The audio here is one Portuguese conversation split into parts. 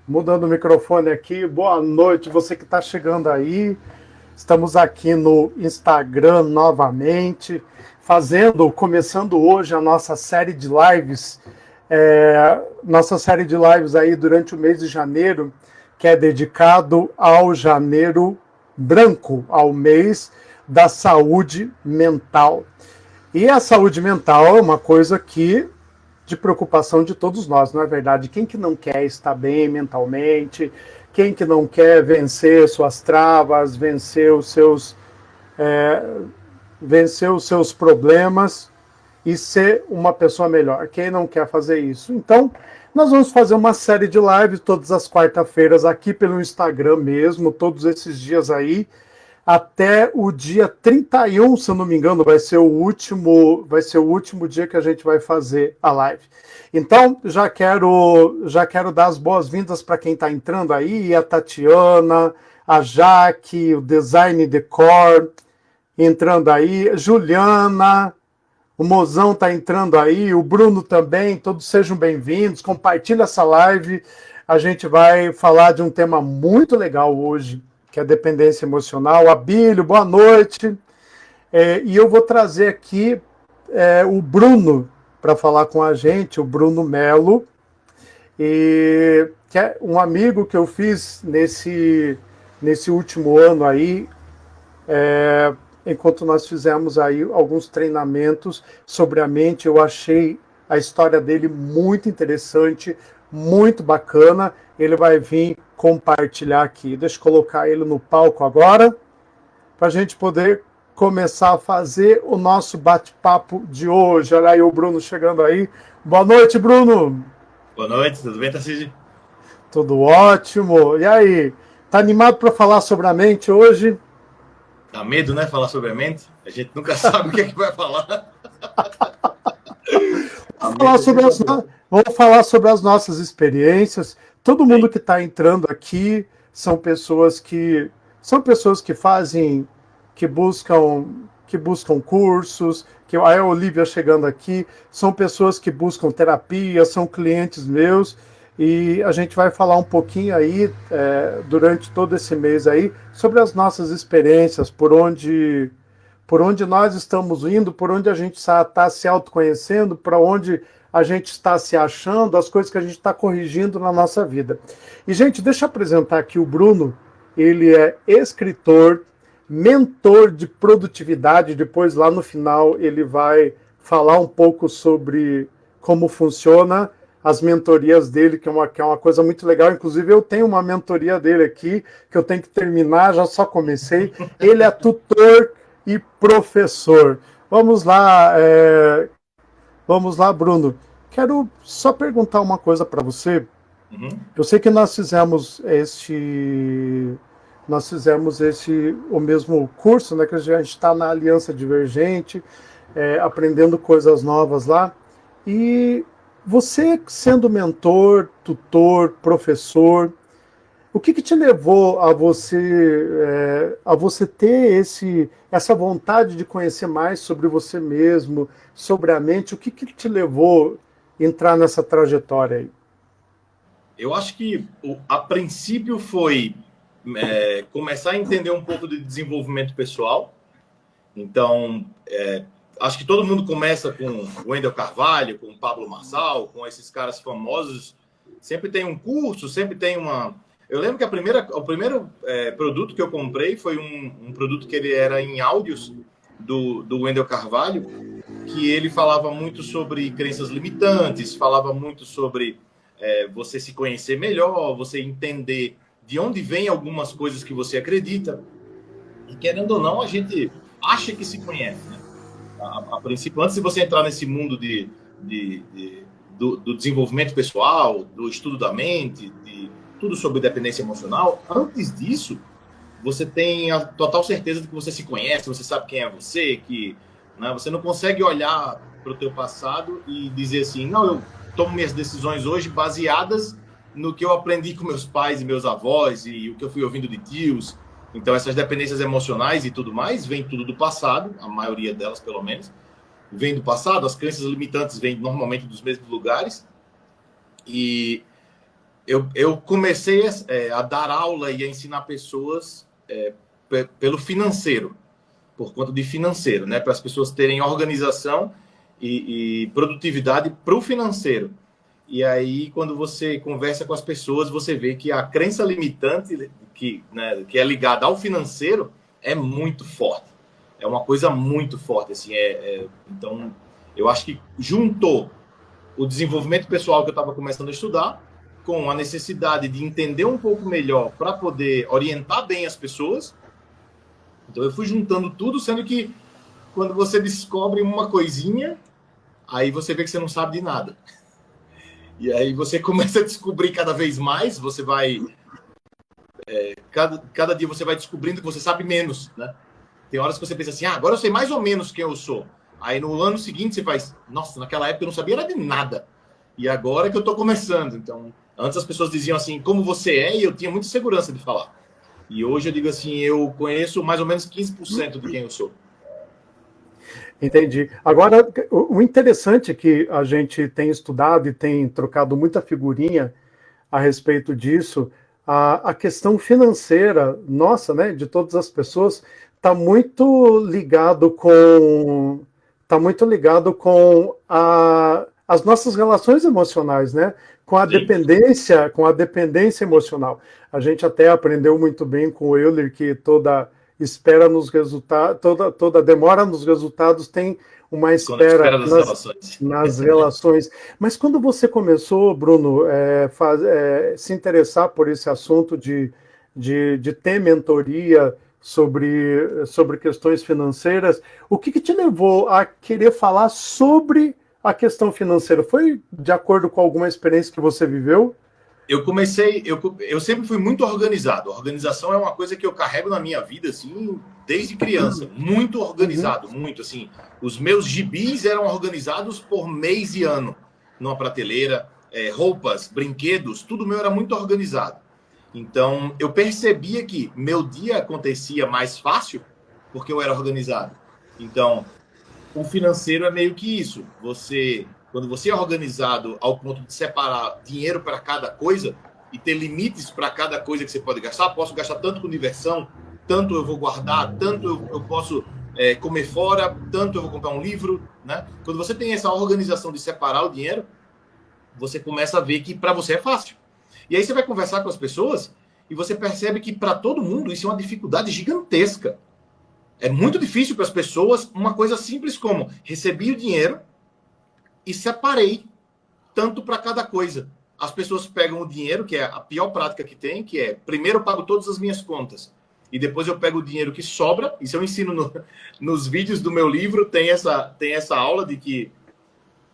Mudando o microfone aqui. Boa noite, você que está chegando aí. Estamos aqui no Instagram novamente, começando hoje a nossa série de lives. Nossa série de lives aí durante o mês de janeiro, que é dedicado ao Janeiro Branco, ao mês da saúde mental. E a saúde mental é uma coisa de preocupação de todos nós, não é verdade? Quem que não quer estar bem mentalmente? Quem que não quer vencer suas travas, vencer os seus problemas e ser uma pessoa melhor? Quem não quer fazer isso? Então, nós vamos fazer uma série de lives todas as quarta-feiras aqui pelo Instagram mesmo, todos esses dias aí, até o dia 31, se eu não me engano, vai ser o último dia que a gente vai fazer a live. Então, já quero dar as boas-vindas para quem está entrando aí, a Tatiana, a Jaque, o Design Decor, entrando aí, Juliana, o Mozão está entrando aí, o Bruno também, todos sejam bem-vindos, compartilha essa live, a gente vai falar de um tema muito legal hoje, que é a dependência emocional. Abílio, boa noite. E eu vou trazer aqui o Bruno para falar com a gente, o Bruno Melo, que é um amigo que eu fiz nesse último ano aí, enquanto nós fizemos aí alguns treinamentos sobre a mente. Eu achei a história dele muito interessante, muito bacana. Ele vai vir compartilhar aqui. Deixa eu colocar ele no palco agora, para a gente poder começar a fazer o nosso bate-papo de hoje. Olha aí o Bruno chegando aí. Boa noite, Bruno. Boa noite, tudo bem, Tarcísio? Tudo ótimo. E aí, tá animado para falar sobre a mente hoje? Dá medo, né, falar sobre a mente? A gente nunca sabe o que é que vai falar. Vamos falar sobre as nossas experiências. Todo mundo que está entrando aqui são pessoas que fazem, que buscam cursos. A Olivia chegando aqui, são pessoas que buscam terapia, são clientes meus. E a gente vai falar um pouquinho aí, durante todo esse mês aí, sobre as nossas experiências, por onde nós estamos indo, por onde a gente está se autoconhecendo, para onde a gente está se achando, as coisas que a gente está corrigindo na nossa vida. E, gente, deixa eu apresentar aqui o Bruno. Ele é escritor, mentor de produtividade. Depois, lá no final, ele vai falar um pouco sobre como funciona as mentorias dele, que é uma coisa muito legal. Inclusive, eu tenho uma mentoria dele aqui, que eu tenho que terminar, já só comecei. Ele é tutor e professor. Vamos lá, Bruno. Quero só perguntar uma coisa para você. Eu sei que nós fizemos o mesmo curso, né? Que a gente está na Aliança Divergente, aprendendo coisas novas lá. E você, sendo mentor, tutor, professor, o que te levou a você ter essa vontade de conhecer mais sobre você mesmo, sobre a mente? O que te levou a entrar nessa trajetória aí? Eu acho que a princípio foi começar a entender um pouco de desenvolvimento pessoal. Então, acho que todo mundo começa com o Wendel Carvalho, com o Pablo Marçal, com esses caras famosos. Sempre tem um curso, sempre tem uma... Eu lembro que o primeiro produto que eu comprei foi um produto que ele era em áudios do Wendel Carvalho, que ele falava muito sobre crenças limitantes, falava muito sobre você se conhecer melhor, você entender de onde vem algumas coisas que você acredita. E querendo ou não, a gente acha que se conhece, né? A princípio, antes de você entrar nesse mundo do desenvolvimento pessoal, do estudo da mente, de tudo sobre dependência emocional, antes disso, você tem a total certeza de que você se conhece, você sabe quem é você, que, né, você não consegue olhar para o teu passado e dizer assim, não, eu tomo minhas decisões hoje baseadas no que eu aprendi com meus pais e meus avós e o que eu fui ouvindo de tios. Então, essas dependências emocionais e tudo mais, vem tudo do passado, a maioria delas, pelo menos, vem do passado. As crenças limitantes vêm normalmente dos mesmos lugares. E eu comecei a dar aula e a ensinar pessoas pelo financeiro, por conta de financeiro, né? Para as pessoas terem organização e produtividade para o financeiro. E aí, quando você conversa com as pessoas, você vê que a crença limitante que é ligada ao financeiro é muito forte. É uma coisa muito forte. Assim, então, eu acho que juntou o desenvolvimento pessoal que eu estava começando a estudar com a necessidade de entender um pouco melhor para poder orientar bem as pessoas. Então, eu fui juntando tudo, sendo que quando você descobre uma coisinha, aí você vê que você não sabe de nada. E aí você começa a descobrir cada vez mais, você vai... cada dia você vai descobrindo que você sabe menos, né? Tem horas que você pensa assim, agora eu sei mais ou menos quem eu sou. Aí no ano seguinte você faz, nossa, naquela época eu não sabia nada de nada. E agora que eu tô começando. Então, antes as pessoas diziam assim, como você é, e eu tinha muita segurança de falar. E hoje eu digo assim, eu conheço mais ou menos 15% de quem eu sou. Entendi. Agora, o interessante é que a gente tem estudado e tem trocado muita figurinha a respeito disso, a questão financeira nossa, né, de todas as pessoas, está muito ligado com as nossas relações emocionais, né? Sim. Com a dependência emocional. A gente até aprendeu muito bem com o Euler que toda espera nos resultados, toda demora nos resultados tem uma Quando a gente espera espera das relações. nas relações. Mas quando você começou, Bruno, se interessar por esse assunto de ter mentoria sobre questões financeiras, o que te levou a querer falar sobre a questão financeira? Foi de acordo com alguma experiência que você viveu? Eu sempre fui muito organizado. A organização é uma coisa que eu carrego na minha vida, assim, desde criança. Muito organizado, muito, assim. Os meus gibis eram organizados por mês e ano, numa prateleira, roupas, brinquedos, tudo meu era muito organizado. Então, eu percebia que meu dia acontecia mais fácil porque eu era organizado. Então, o financeiro é meio que isso. Quando você é organizado ao ponto de separar dinheiro para cada coisa e ter limites para cada coisa que você pode gastar, posso gastar tanto com diversão, tanto eu vou guardar, tanto eu posso comer fora, tanto eu vou comprar um livro, né? Quando você tem essa organização de separar o dinheiro, você começa a ver que para você é fácil. E aí você vai conversar com as pessoas e você percebe que para todo mundo isso é uma dificuldade gigantesca. É muito difícil para as pessoas uma coisa simples como recebi o dinheiro e separei tanto para cada coisa. As pessoas pegam o dinheiro, que é a pior prática que tem, que é primeiro eu pago todas as minhas contas e depois eu pego o dinheiro que sobra. Isso eu ensino nos vídeos do meu livro, tem essa aula de que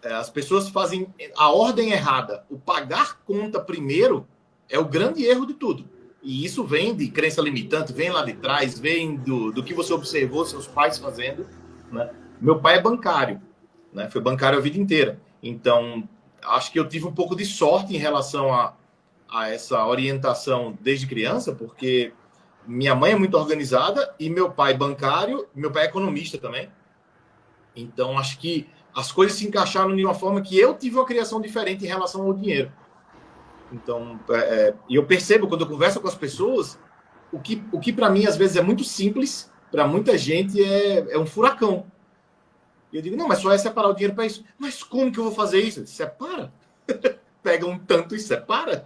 as pessoas fazem a ordem errada. O pagar conta primeiro é o grande erro de tudo. E isso vem de crença limitante, vem lá de trás, vem do que você observou seus pais fazendo, né? Meu pai é bancário, né? Foi bancário a vida inteira. Então, acho que eu tive um pouco de sorte em relação a essa orientação desde criança, porque minha mãe é muito organizada e meu pai bancário, meu pai é economista também. Então, acho que as coisas se encaixaram de uma forma que eu tive uma criação diferente em relação ao dinheiro. Então, e eu percebo quando eu converso com as pessoas, o que para mim às vezes é muito simples, para muita gente é um furacão. E eu digo, não, mas só é separar o dinheiro para isso. Mas como que eu vou fazer isso? Separa. Pega um tanto e separa.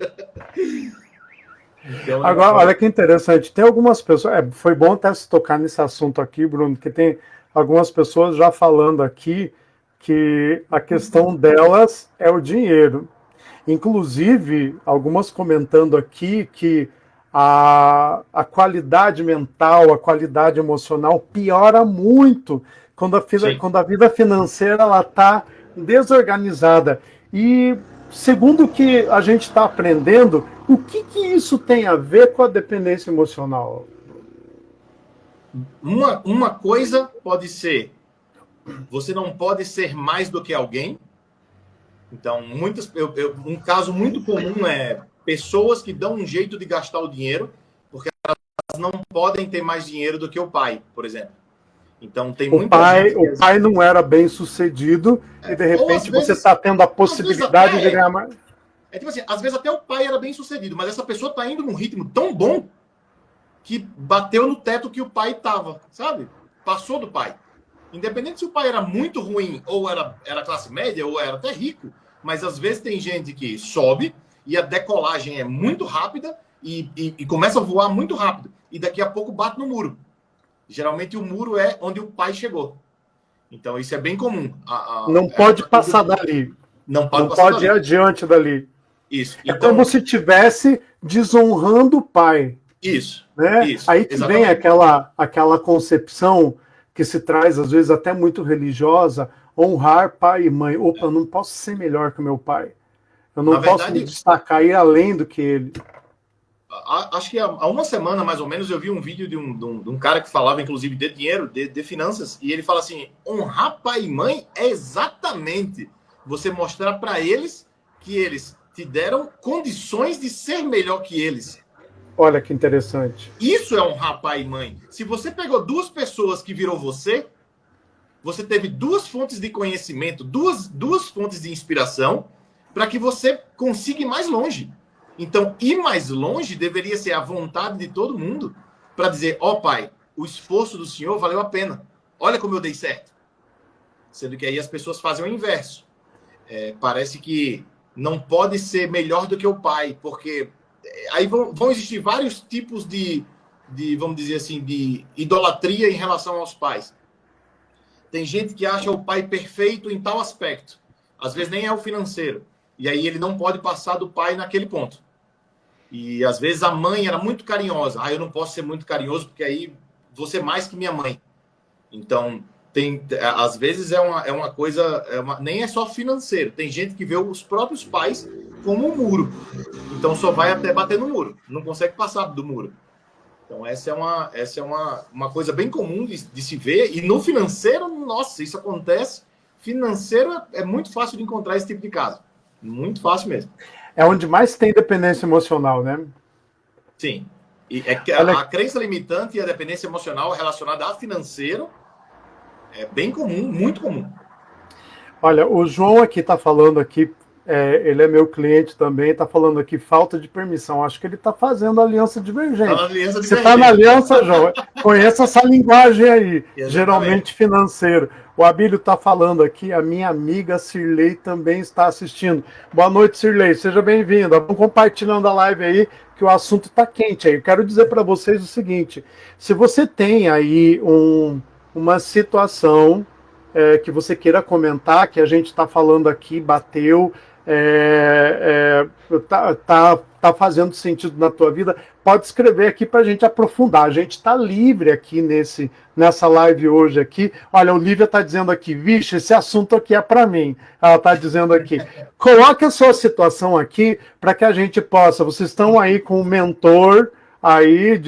Então, agora, olha que interessante. Tem algumas pessoas. Foi bom até se tocar nesse assunto aqui, Bruno, que tem algumas pessoas já falando aqui que a questão delas é o dinheiro. Inclusive, algumas comentando aqui que a qualidade mental, a qualidade emocional piora muito quando a vida financeira está desorganizada. E, segundo o que a gente está aprendendo, o que isso tem a ver com a dependência emocional? Uma coisa pode ser, você não pode ser mais do que alguém. Então, um caso muito comum é pessoas que dão um jeito de gastar o dinheiro porque elas não podem ter mais dinheiro do que o pai, por exemplo. Então, tem muita gente... O pai não era bem sucedido e, de repente, você está tendo a possibilidade de ganhar mais. É tipo assim, às vezes até o pai era bem sucedido, mas essa pessoa tá indo num ritmo tão bom que bateu no teto que o pai tava, sabe? Passou do pai. Independente se o pai era muito ruim, ou era classe média, ou era até rico, mas às vezes tem gente que sobe e a decolagem é muito rápida e começa a voar muito rápido. E daqui a pouco bate no muro. Geralmente o muro é onde o pai chegou. Então isso é bem comum. Não É pode uma coisa passar que dali. não pode Não passar pode ir dali. adiante dali. Isso. É como Então, se estivesse desonrando o pai. Né? isso, Aí que vem exatamente. aquela concepção que se traz, às vezes, até muito religiosa, honrar pai e mãe. Opa, eu não posso ser melhor que o meu pai. Eu Na não posso me verdade, destacar e ir além do que ele. acho que há uma semana, mais ou menos, eu vi um vídeo de um cara que falava, inclusive, de dinheiro, de finanças, e ele fala assim: honrar pai e mãe é exatamente você mostrar para eles que eles te deram condições de ser melhor que eles. Olha que interessante. Isso é honrar pai e mãe. Se você pegou duas pessoas que virou você, você teve duas fontes de conhecimento, duas fontes de inspiração para que você consiga ir mais longe. Então, ir mais longe deveria ser a vontade de todo mundo para dizer: ó, pai, o esforço do senhor valeu a pena. Olha como eu dei certo. Sendo que aí as pessoas fazem o inverso. Parece que não pode ser melhor do que o pai, porque aí vão existir vários tipos vamos dizer assim, de idolatria em relação aos pais. Tem gente que acha o pai perfeito em tal aspecto. Às vezes nem é o financeiro. E aí ele não pode passar do pai naquele ponto. E às vezes a mãe era muito carinhosa. Ah, eu não posso ser muito carinhoso porque aí vou ser mais que minha mãe. Então, às vezes é uma coisa, nem é só financeiro. Tem gente que vê os próprios pais como um muro. Então só vai até bater no muro. Não consegue passar do muro. Então, essa é uma coisa bem comum de se ver. E no financeiro, nossa, isso acontece. Financeiro é muito fácil de encontrar esse tipo de caso. Muito fácil mesmo. É onde mais tem dependência emocional, né? Sim. E é que Olha, a crença limitante e a dependência emocional relacionada a financeiro é bem comum, muito comum. olha, o João aqui está falando aqui, ele é meu cliente também, está falando aqui falta de permissão. Acho que ele está fazendo aliança Está na divergente. aliança Você está na divergente. aliança, João? Conheça essa linguagem aí, Exatamente. geralmente financeiro. O Abílio está falando aqui, a minha amiga Cirlei também está assistindo. Boa noite, Cirlei, seja bem-vinda. Vamos compartilhando a live aí, que o assunto está quente aí. Eu quero dizer para vocês o seguinte: se você tem aí uma situação que você queira comentar, que a gente está falando aqui, bateu, tá fazendo sentido na tua vida, pode escrever aqui para a gente aprofundar. A gente está livre aqui nessa live hoje aqui. Olha, a Olivia está dizendo aqui, vixe, esse assunto aqui é para mim. Ela está dizendo aqui. Coloque a sua situação aqui para que a gente possa. Vocês estão aí com um mentor aí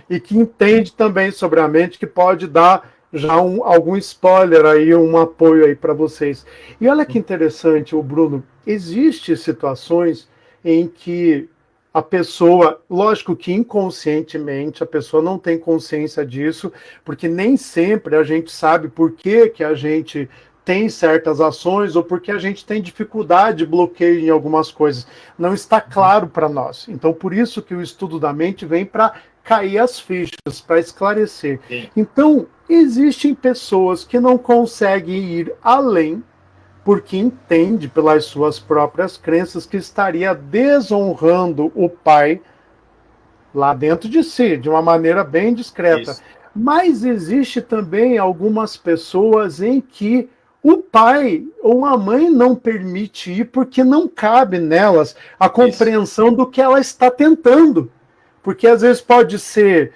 e que entende também sobre a mente, que pode dar já algum spoiler aí, um apoio aí para vocês. E olha que interessante, o Bruno, existe situações em que a pessoa, lógico que inconscientemente, a pessoa não tem consciência disso, porque nem sempre a gente sabe por que a gente tem certas ações ou porque a gente tem dificuldade, bloqueio em algumas coisas. Não está claro para nós. Então, por isso que o estudo da mente vem para cair as fichas, para esclarecer. Sim. Então, existem pessoas que não conseguem ir além porque entende pelas suas próprias crenças que estaria desonrando o pai lá dentro de si, de uma maneira bem discreta. Isso. Mas existe também algumas pessoas em que o pai ou a mãe não permite ir porque não cabe nelas a Isso. compreensão do que ela está tentando. Porque às vezes pode ser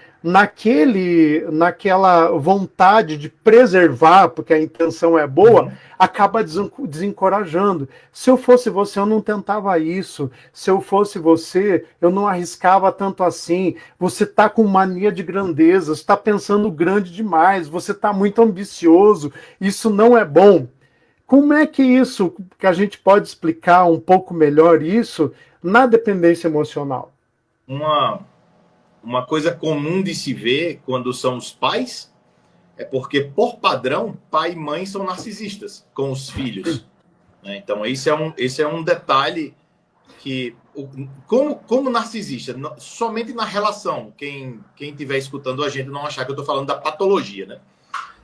naquela vontade de preservar, porque a intenção é boa, Uhum. acaba desencorajando. Se eu fosse você, eu não tentava isso. Se eu fosse você, eu não arriscava tanto assim. Você está com mania de grandeza, está pensando grande demais, você está muito ambicioso, isso não é bom. Como é que a gente pode explicar um pouco melhor isso na dependência emocional? Uma, uma coisa comum de se ver quando são os pais é porque, por padrão, pai e mãe são narcisistas com os filhos. Né? Então, esse é um detalhe que como narcisista, somente na relação, quem estiver escutando a gente não achar que eu estou falando da patologia, né?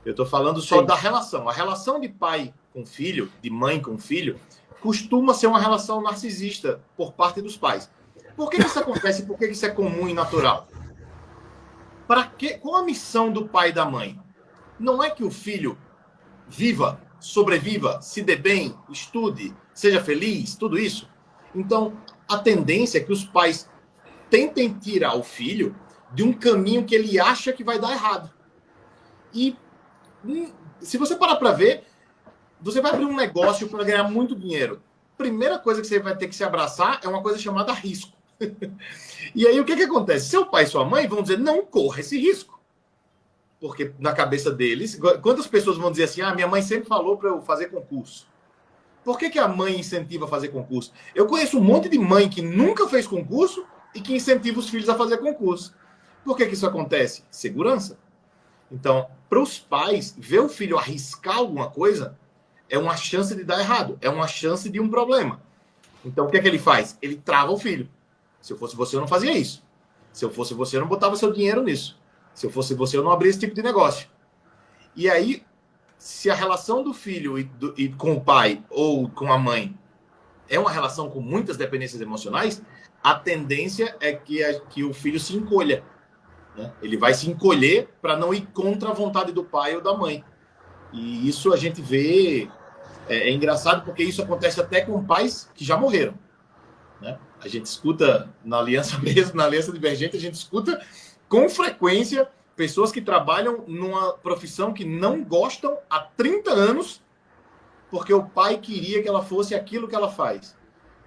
Eu estou falando só da relação. A relação de pai com filho, de mãe com filho, costuma ser uma relação narcisista por parte dos pais. Por que isso acontece? Por que isso é comum e natural? Qual a missão do pai e da mãe? Não é que o filho viva, sobreviva, se dê bem, estude, seja feliz, tudo isso. Então, a tendência é que os pais tentem tirar o filho de um caminho que ele acha que vai dar errado. E se você parar para ver, você vai abrir um negócio para ganhar muito dinheiro. Primeira coisa que você vai ter que se abraçar é uma coisa chamada risco. E aí o que acontece? Seu pai e sua mãe vão dizer, não corra esse risco. Porque na cabeça deles, quantas pessoas vão dizer assim, minha mãe sempre falou para eu fazer concurso. Por que a mãe incentiva a fazer concurso? Eu conheço um monte de mãe que nunca fez concurso e que incentiva os filhos a fazer concurso. Por que isso acontece? Segurança. Então, para os pais, ver o filho arriscar alguma coisa é uma chance de dar errado, é uma chance de um problema. Então, o que ele faz? Ele trava o filho. Se eu fosse você, eu não fazia isso. Se eu fosse você, eu não botava seu dinheiro nisso. Se eu fosse você, eu não abria esse tipo de negócio. E aí, se a relação do filho e com o pai ou com a mãe é uma relação com muitas dependências emocionais, a tendência é que o filho se encolha. Né? Ele vai se encolher para não ir contra a vontade do pai ou da mãe. E isso a gente vê... É engraçado porque isso acontece até com pais que já morreram. Né? A gente escuta na Aliança mesmo, na Aliança Divergente, a gente escuta com frequência pessoas que trabalham numa profissão que não gostam há 30 anos porque o pai queria que ela fosse aquilo que ela faz.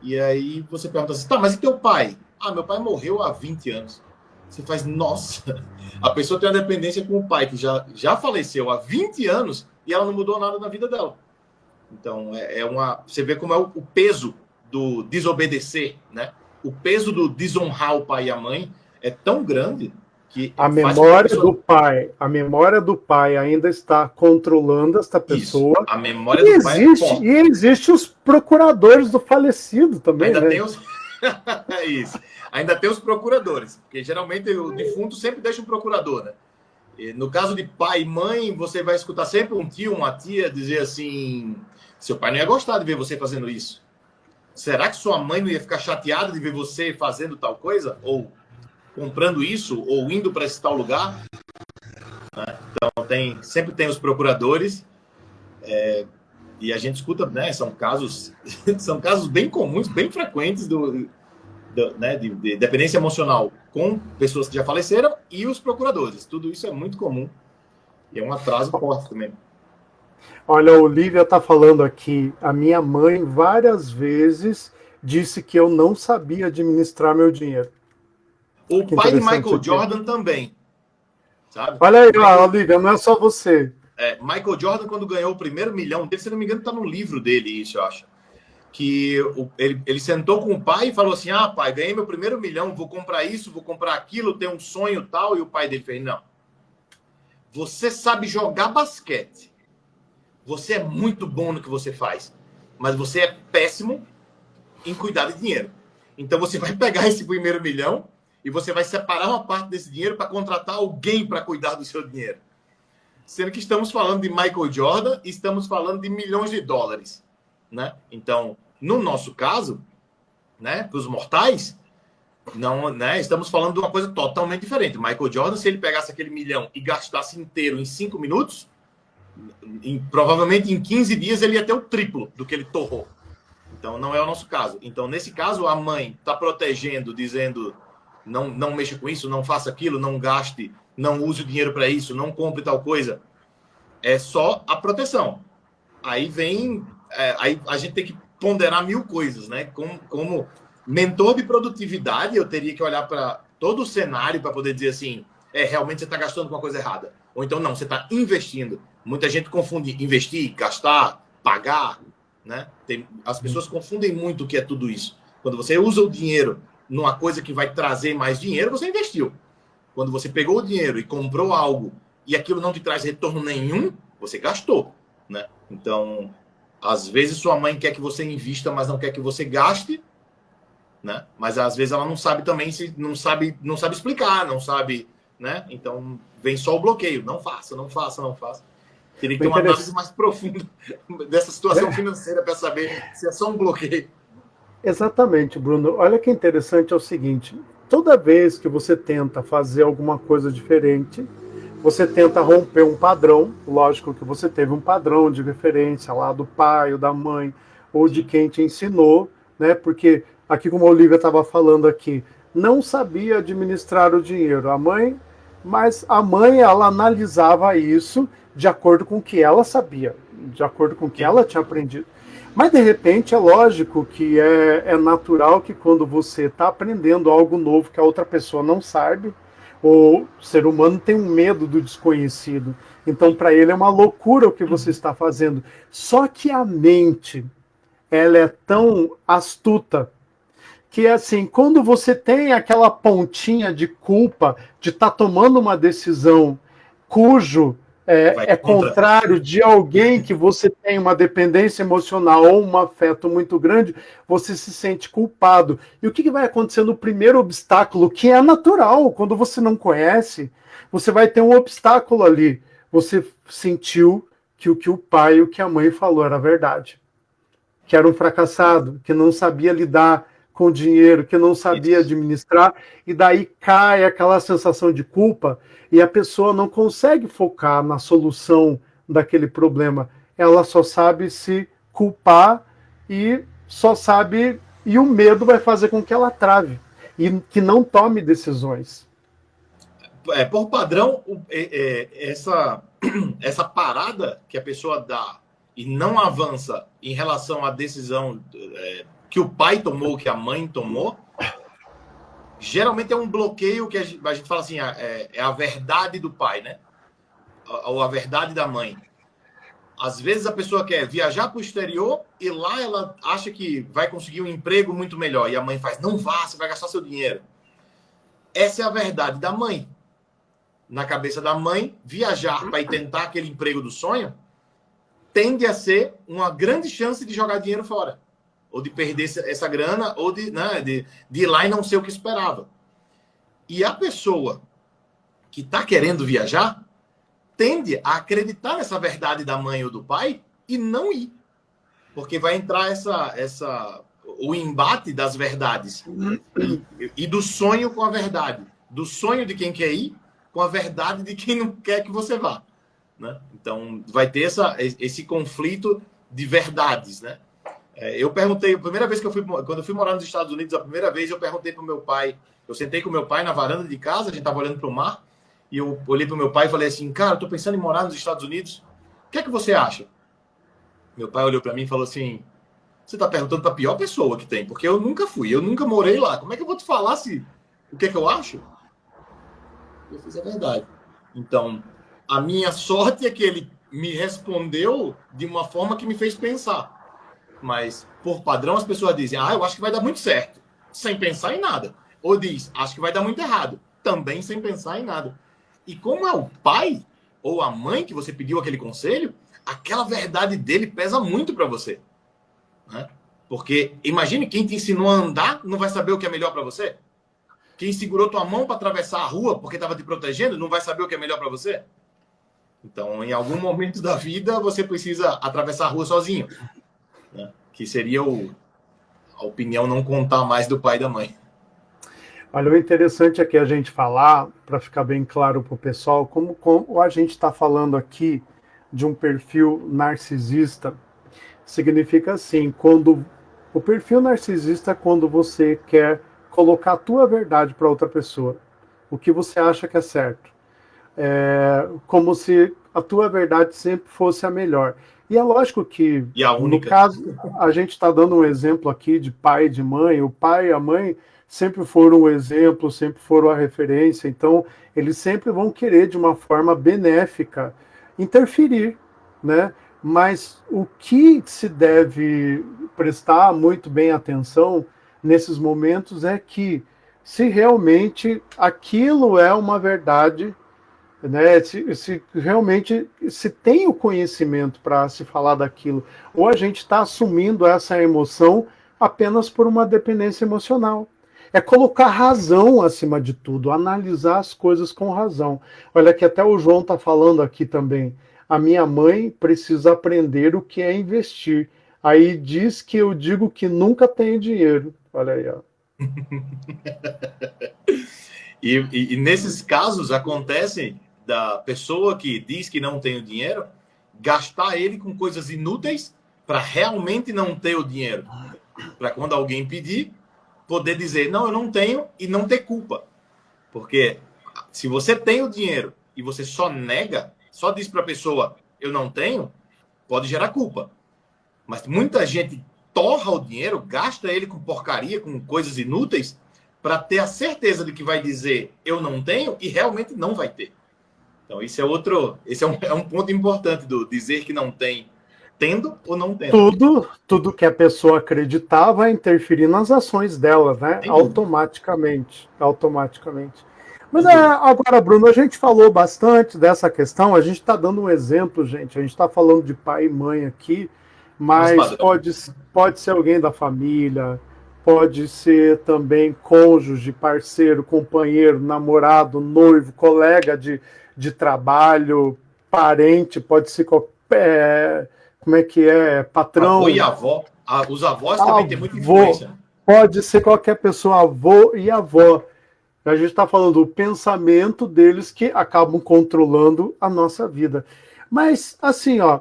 E aí você pergunta assim, tá, mas e teu pai? Meu pai morreu há 20 anos. Você faz, nossa, a pessoa tem uma dependência com o pai que já faleceu há 20 anos e ela não mudou nada na vida dela. Então, você vê como é o peso do desobedecer, né? O peso do desonrar o pai e a mãe é tão grande que a memória do pai ainda está controlando esta pessoa. Isso, a memória do pai é forte. E existe os procuradores do falecido também, ainda né? Tem os... é isso. Ainda tem os procuradores, porque geralmente o defunto sempre deixa um procurador, né? E no caso de pai e mãe, você vai escutar sempre um tio, uma tia dizer assim, seu pai não ia gostar de ver você fazendo isso. Será que sua mãe não ia ficar chateada de ver você fazendo tal coisa? Ou comprando isso? Ou indo para esse tal lugar? Então, sempre tem os procuradores. E a gente escuta, né? São casos bem comuns, bem frequentes né, de dependência emocional com pessoas que já faleceram e os procuradores. Tudo isso é muito comum. E é um atraso forte também. Olha, a Olivia está falando aqui. A minha mãe várias vezes disse que eu não sabia administrar meu dinheiro. O pai de Michael Jordan também. Sabe? Olha aí, Olivia, não é só você. Michael Jordan, quando ganhou o primeiro milhão dele, se não me engano, está no livro dele, isso eu acho. Que ele sentou com o pai e falou assim, pai, ganhei meu primeiro milhão, vou comprar isso, vou comprar aquilo, tenho um sonho tal. E o pai dele fez, não. Você sabe jogar basquete. Você é muito bom no que você faz. Mas você é péssimo em cuidar de dinheiro. Então você vai pegar esse primeiro milhão e você vai separar uma parte desse dinheiro para contratar alguém para cuidar do seu dinheiro. Sendo que estamos falando de Michael Jordan e estamos falando de milhões de dólares. Né? Então, no nosso caso, né, para os mortais, não, né, estamos falando de uma coisa totalmente diferente. Michael Jordan, se ele pegasse aquele milhão e gastasse inteiro em 5 minutos, provavelmente em 15 dias ele ia ter o triplo do que ele torrou. Então, não é o nosso caso. Então, nesse caso, a mãe está protegendo, dizendo não mexa com isso, não faça aquilo, não gaste, não use o dinheiro para isso, não compre tal coisa. É só a proteção. Aí vem... aí a gente tem que ponderar 1000 coisas, né? Como mentor de produtividade, eu teria que olhar para todo o cenário para poder dizer assim, realmente você está gastando com uma coisa errada. Ou então, não, você está investindo. Muita gente confunde investir, gastar, pagar, né? As pessoas confundem muito o que é tudo isso. Quando você usa o dinheiro numa coisa que vai trazer mais dinheiro, você investiu. Quando você pegou o dinheiro e comprou algo e aquilo não te traz retorno nenhum, você gastou, né? Então... Às vezes sua mãe quer que você invista, mas não quer que você gaste. né? Mas às vezes ela não sabe também, se não sabe explicar, não sabe, né? Então vem só o bloqueio, não faça, não faça, não faça. Teria que ter uma análise mais profunda dessa situação financeira para saber se é só um bloqueio. Exatamente, Bruno. Olha que interessante é o seguinte: toda vez que você tenta fazer alguma coisa diferente, você tenta romper um padrão. Lógico que você teve um padrão de referência lá do pai ou da mãe ou de quem te ensinou, né? Porque aqui, como a Olivia estava falando aqui, não sabia administrar o dinheiro. Mas a mãe ela analisava isso de acordo com o que ela sabia, de acordo com o que ela tinha aprendido. Mas, de repente, é lógico que é natural que quando você está aprendendo algo novo que a outra pessoa não sabe, o ser humano tem um medo do desconhecido. Então, para ele é uma loucura o que você está fazendo. Só que a mente, ela é tão astuta que, assim, quando você tem aquela pontinha de culpa de estar tomando uma decisão cujo é contrário de alguém que você tem uma dependência emocional ou um afeto muito grande, você se sente culpado. E o que vai acontecer no primeiro obstáculo, que é natural, quando você não conhece, você vai ter um obstáculo ali. Você sentiu que o que o pai e o que a mãe falou era verdade. Que era um fracassado, que não sabia lidar com o dinheiro, que não sabia administrar, e daí cai aquela sensação de culpa e a pessoa não consegue focar na solução daquele problema. Ela só sabe se culpar e só sabe. E o medo vai fazer com que ela trave e que não tome decisões. Por padrão, essa parada que a pessoa dá e não avança em relação à decisão que o pai tomou, que a mãe tomou, geralmente é um bloqueio que a gente fala assim, é a verdade do pai, né? Ou a verdade da mãe. Às vezes a pessoa quer viajar para o exterior e lá ela acha que vai conseguir um emprego muito melhor. E a mãe faz, não vá, você vai gastar seu dinheiro. Essa é a verdade da mãe. Na cabeça da mãe, viajar para ir tentar aquele emprego do sonho tende a ser uma grande chance de jogar dinheiro fora. Ou de perder essa grana, ou de ir lá e não ser o que esperava. E a pessoa que está querendo viajar tende a acreditar nessa verdade da mãe ou do pai e não ir. Porque vai entrar o embate das verdades. E do sonho com a verdade. Do sonho de quem quer ir com a verdade de quem não quer que você vá. Né? Então, vai ter esse conflito de verdades, né? Eu perguntei, a primeira vez quando eu fui morar nos Estados Unidos, a primeira vez eu perguntei para o meu pai, eu sentei com o meu pai na varanda de casa, a gente estava olhando para o mar, e eu olhei para o meu pai e falei assim, cara, eu estou pensando em morar nos Estados Unidos, o que é que você acha? Meu pai olhou para mim e falou assim, você está perguntando para a pior pessoa que tem, porque eu nunca fui, eu nunca morei lá, como é que eu vou te falar o que é que eu acho? Eu fiz a verdade. Então, a minha sorte é que ele me respondeu de uma forma que me fez pensar. Mas, por padrão, as pessoas dizem, eu acho que vai dar muito certo, sem pensar em nada. Ou diz, acho que vai dar muito errado, também sem pensar em nada. E como é o pai ou a mãe que você pediu aquele conselho, aquela verdade dele pesa muito para você. Né? Porque, imagine, quem te ensinou a andar não vai saber o que é melhor para você? Quem segurou tua mão para atravessar a rua porque estava te protegendo não vai saber o que é melhor para você? Então, em algum momento da vida, você precisa atravessar a rua sozinho. Né? Que seria a opinião não contar mais do pai e da mãe. Olha, o interessante aqui a gente falar, para ficar bem claro para o pessoal, como a gente está falando aqui de um perfil narcisista, significa assim, quando o perfil narcisista é quando você quer colocar a tua verdade para outra pessoa, o que você acha que é certo. Como se a tua verdade sempre fosse a melhor. E é lógico que, no caso, a gente está dando um exemplo aqui de pai e de mãe. O pai e a mãe sempre foram o exemplo, sempre foram a referência. Então, eles sempre vão querer, de uma forma benéfica, interferir, né? Mas o que se deve prestar muito bem atenção nesses momentos é que, se realmente aquilo é uma verdade, né? Se realmente se tem o conhecimento para se falar daquilo, ou a gente está assumindo essa emoção apenas por uma dependência emocional. É colocar razão acima de tudo, analisar as coisas com razão. Olha que até o João está falando aqui também. A minha mãe precisa aprender o que é investir. Aí diz que eu digo que nunca tenho dinheiro. Olha aí, ó. E nesses casos acontece da pessoa que diz que não tem o dinheiro gastar ele com coisas inúteis para realmente não ter o dinheiro. Para quando alguém pedir, poder dizer, não, eu não tenho e não ter culpa. Porque se você tem o dinheiro e você só nega, só diz para a pessoa, eu não tenho, pode gerar culpa. Mas muita gente torra o dinheiro, gasta ele com porcaria, com coisas inúteis, para ter a certeza de que vai dizer eu não tenho e realmente não vai ter. Então, esse é um ponto importante do dizer que não tem, tendo ou não tendo. Tudo que a pessoa acreditar vai interferir nas ações dela, né? Sem dúvida. Automaticamente. Automaticamente. Mas Sem dúvida. agora, Bruno, a gente falou bastante dessa questão. A gente está dando um exemplo, gente. A gente está falando de pai e mãe aqui, Mas mas padrão. pode ser alguém da família, pode ser também cônjuge, parceiro, companheiro, namorado, noivo, colega de trabalho, parente, pode ser como é que é, Avô e patrão, avó. Os avós também têm muita avô, influência. pode ser qualquer pessoa, avô e avó. A gente está falando do pensamento deles que acabam controlando a nossa vida. Mas, assim, ó,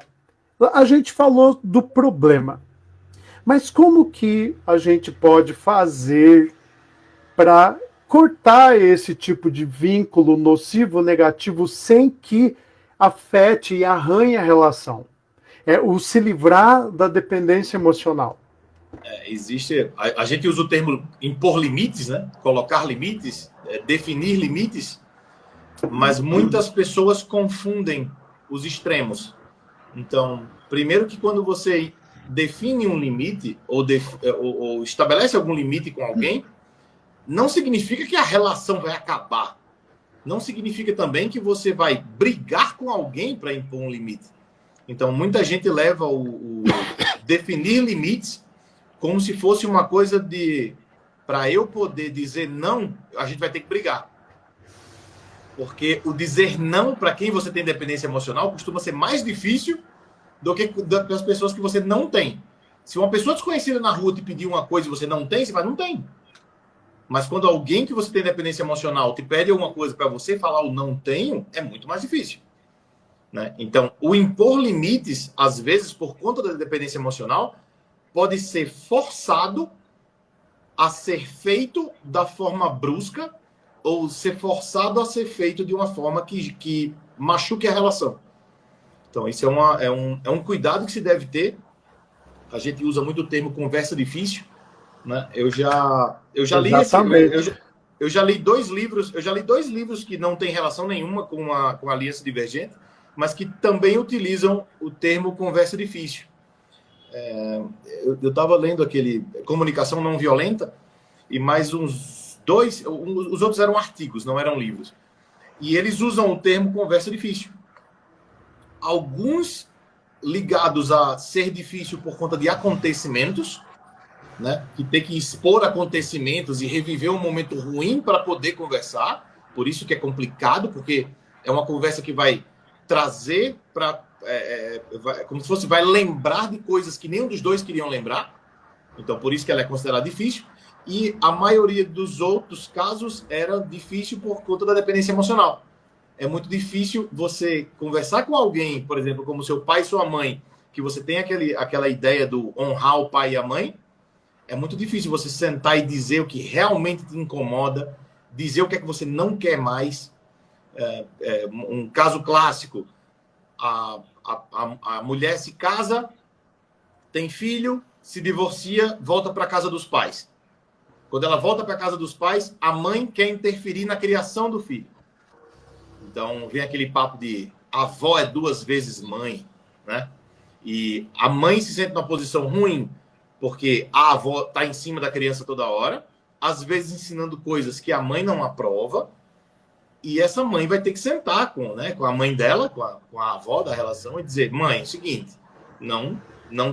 a gente falou do problema. Mas como que a gente pode fazer para cortar esse tipo de vínculo nocivo, negativo, sem que afete e arranhe a relação? É o se livrar da dependência emocional. Existe. A gente usa o termo impor limites, né? Colocar limites, definir limites, mas muitas pessoas confundem os extremos. Então, primeiro que quando você define um limite ou estabelece algum limite com alguém, não significa que a relação vai acabar. Não significa também que você vai brigar com alguém para impor um limite. Então, muita gente leva o definir limites como se fosse uma coisa de para eu poder dizer não, a gente vai ter que brigar. Porque o dizer não para quem você tem dependência emocional costuma ser mais difícil do que das pessoas que você não tem. Se uma pessoa desconhecida na rua te pedir uma coisa e você não tem, você vai, não tem. Mas quando alguém que você tem dependência emocional te pede alguma coisa para você falar o não tenho, é muito mais difícil. Né? Então, o impor limites, às vezes, por conta da dependência emocional, pode ser forçado a ser feito da forma brusca ou ser forçado a ser feito de uma forma que machuque a relação. Então, isso é um cuidado que se deve ter. A gente usa muito o termo conversa difícil. Né? Eu já li Exatamente. eu já li dois livros que não têm relação nenhuma com a Aliança Divergente, mas que também utilizam o termo conversa difícil. Eu estava lendo aquele Comunicação Não Violenta e mais uns dois, os outros eram artigos, não eram livros. E eles usam o termo conversa difícil. Alguns ligados a ser difícil por conta de acontecimentos, né? Que tem que expor acontecimentos e reviver um momento ruim para poder conversar. Por isso que é complicado, porque é uma conversa que vai trazer para como se fosse vai lembrar de coisas que nenhum dos dois queriam lembrar. Então, por isso que ela é considerada difícil. E a maioria dos outros casos era difícil por conta da dependência emocional. É muito difícil você conversar com alguém, por exemplo, como seu pai e sua mãe, que você tem aquela ideia do honrar o pai e a mãe. É muito difícil você sentar e dizer o que realmente te incomoda, dizer o que é que você não quer mais. Um caso clássico, a mulher se casa, tem filho, se divorcia, volta para a casa dos pais. Quando ela volta para a casa dos pais, a mãe quer interferir na criação do filho. Então, vem aquele papo de avó é 2 vezes mãe, né? E a mãe se sente numa posição ruim porque a avó está em cima da criança toda hora, às vezes ensinando coisas que a mãe não aprova, e essa mãe vai ter que sentar com a mãe dela, com a avó da relação, e dizer, mãe, é o seguinte, não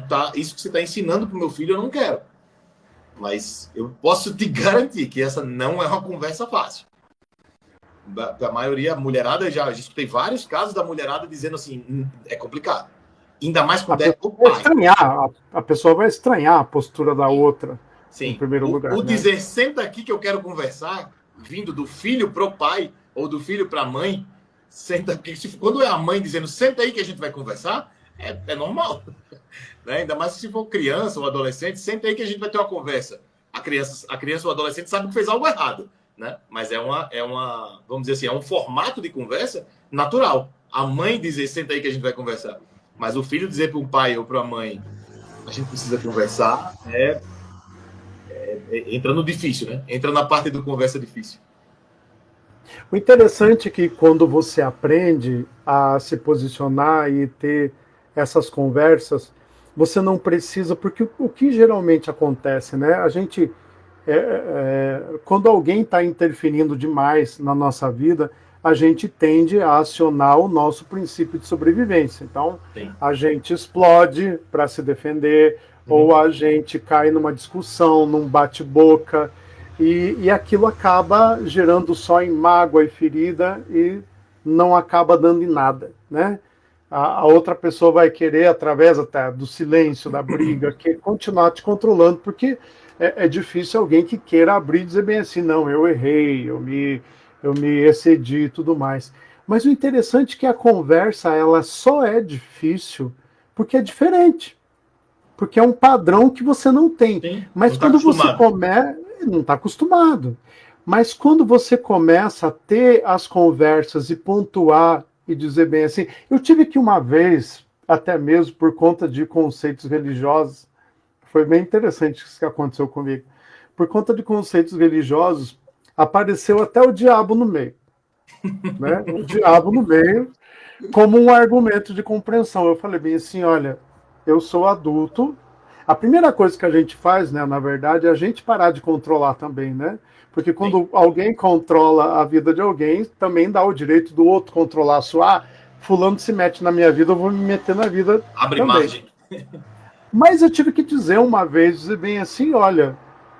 tá, isso que você está ensinando para o meu filho, eu não quero. Mas eu posso te garantir que essa não é uma conversa fácil. A maioria, a mulherada, já escutei vários casos da mulherada dizendo assim, é complicado. Ainda mais A quando é o pessoa vai pai. estranhar, a pessoa vai estranhar a postura da outra, em Sim, primeiro lugar, o né? dizer senta aqui que eu quero conversar, vindo do filho pro pai ou do filho para a mãe, senta aqui. Quando é a mãe dizendo senta aí que a gente vai conversar, é normal. Né? Ainda mais se for criança ou adolescente, senta aí que a gente vai ter uma conversa. A criança ou adolescente sabe que fez algo errado, né? Mas vamos dizer assim, é um formato de conversa natural. A mãe dizer senta aí que a gente vai conversar. Mas o filho dizer para um pai ou para a mãe a gente precisa conversar entra no difícil, né? Entra na parte do conversa difícil. O interessante é que quando você aprende a se posicionar e ter essas conversas, você não precisa, porque o que geralmente acontece, né? A gente, quando alguém está interferindo demais na nossa vida, a gente tende a acionar o nosso princípio de sobrevivência. Então, Sim. a gente explode para se defender, ou a gente cai numa discussão, num bate-boca, e aquilo acaba gerando só em mágoa e ferida e não acaba dando em nada, né? A outra pessoa vai querer, através até do silêncio, da briga, que continuar te controlando, porque é difícil alguém que queira abrir e dizer bem assim, não, eu errei, eu me excedi e tudo mais. Mas o interessante é que a conversa ela só é difícil porque é diferente, porque é um padrão que você não tem. Sim, não Mas está quando você acostumado. começa, não está acostumado. Mas quando você começa a ter as conversas e pontuar e dizer bem assim, eu tive que uma vez, até mesmo por conta de conceitos religiosos, foi bem interessante isso que aconteceu comigo. Por conta de conceitos religiosos, apareceu até o diabo no meio, né? O diabo no meio como um argumento de compreensão. Eu falei bem assim, olha, eu sou adulto. A primeira coisa que a gente faz, né, na verdade, é a gente parar de controlar também, né? Porque Sim. quando alguém controla a vida de alguém, também dá o direito do outro controlar a sua. Ah, fulano se mete na minha vida, eu vou me meter na vida Abre também. margem. Mas eu tive que dizer uma vez, dizer bem assim, olha,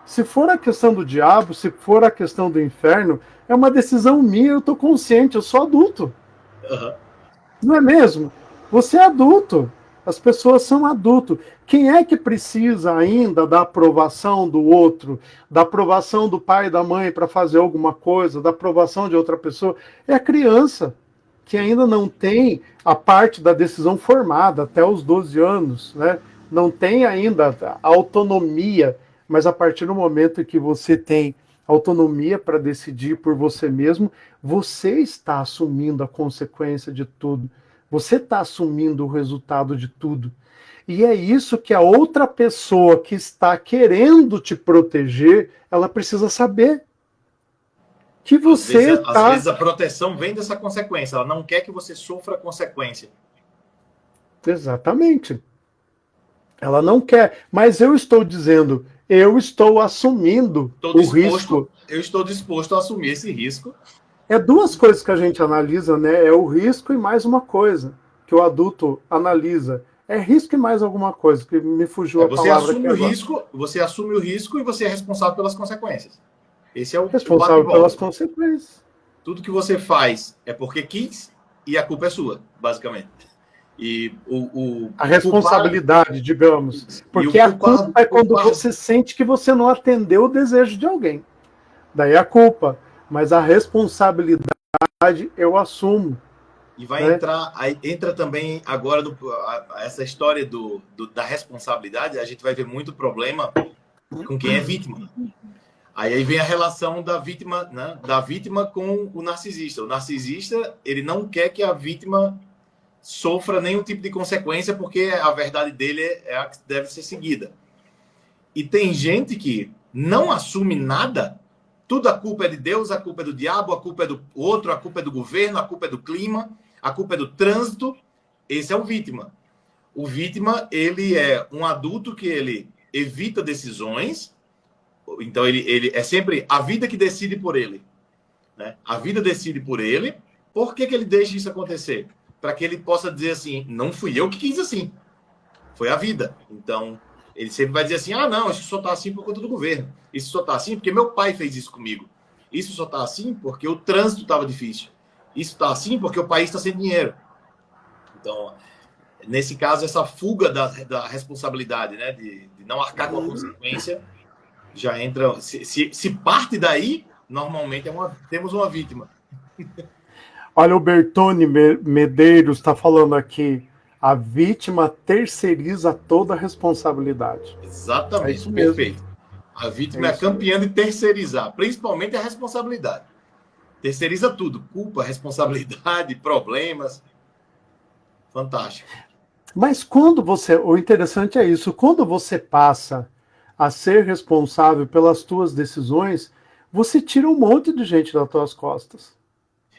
se for a questão do diabo, se for a questão do inferno, é uma decisão minha, eu estou consciente, eu sou adulto. Uhum. Não é mesmo? Você é adulto. As pessoas são adultos. Quem é que precisa ainda da aprovação do outro, da aprovação do pai e da mãe para fazer alguma coisa, da aprovação de outra pessoa? É a criança, que Sim. ainda não tem a parte da decisão formada até os 12 anos, né? Não tem ainda a autonomia, mas a partir do momento que você tem autonomia para decidir por você mesmo, você está assumindo a consequência de tudo. Você está assumindo o resultado de tudo. E é isso que a outra pessoa que está querendo te proteger, ela precisa saber. Que você Às está. vezes a proteção vem dessa consequência. Ela não quer que você sofra a consequência. Exatamente. Ela não quer. Mas eu estou dizendo, eu estou assumindo o risco. Eu estou disposto a assumir esse risco. É duas coisas que a gente analisa, né? É o risco e mais uma coisa que o adulto analisa. É risco e mais alguma coisa, que me fugiu a palavra aqui agora. Você assume o risco e você é responsável pelas consequências. Esse é o bate e Responsável pelas volta. consequências. Tudo que você faz é porque quis e a culpa é sua, basicamente. E A o culpado. responsabilidade, digamos. E Porque a culpa é quando você sente que você não atendeu o desejo de alguém. Daí a culpa. Mas a responsabilidade eu assumo. E vai Né? entrar, aí entra também agora essa história da responsabilidade, a gente vai ver muito problema com quem é vítima. Aí vem a relação da vítima, né, da vítima com o narcisista. O narcisista, ele não quer que a vítima sofra nenhum tipo de consequência, porque a verdade dele é a que deve ser seguida. E tem gente que não assume nada, tudo a culpa é de Deus, a culpa é do diabo, a culpa é do outro, a culpa é do governo, a culpa é do clima, a culpa é do trânsito. Esse é o vítima. O vítima, ele é um adulto que ele evita decisões, então ele é sempre a vida que decide por ele. Né? A vida decide por ele. Por que ele deixa isso acontecer? Para que ele possa dizer assim, não fui eu que quis assim, foi a vida. Então, Ele sempre vai dizer assim, ah, não, isso só está assim por conta do governo. Isso só está assim porque meu pai fez isso comigo. Isso só está assim porque o trânsito estava difícil. Isso está assim porque o país está sem dinheiro. Então, nesse caso, essa fuga da responsabilidade, né, de não arcar com a consequência, já entra... Se parte daí, normalmente temos uma vítima. Olha, o Bertone Medeiros está falando aqui, a vítima terceiriza toda a responsabilidade. É Exatamente, isso mesmo. perfeito. A É vítima é a isso campeã mesmo. de terceirizar, principalmente a responsabilidade. Terceiriza tudo, culpa, responsabilidade, problemas. Fantástico. Mas o interessante é isso, quando você passa a ser responsável pelas tuas decisões, você tira um monte de gente das tuas costas.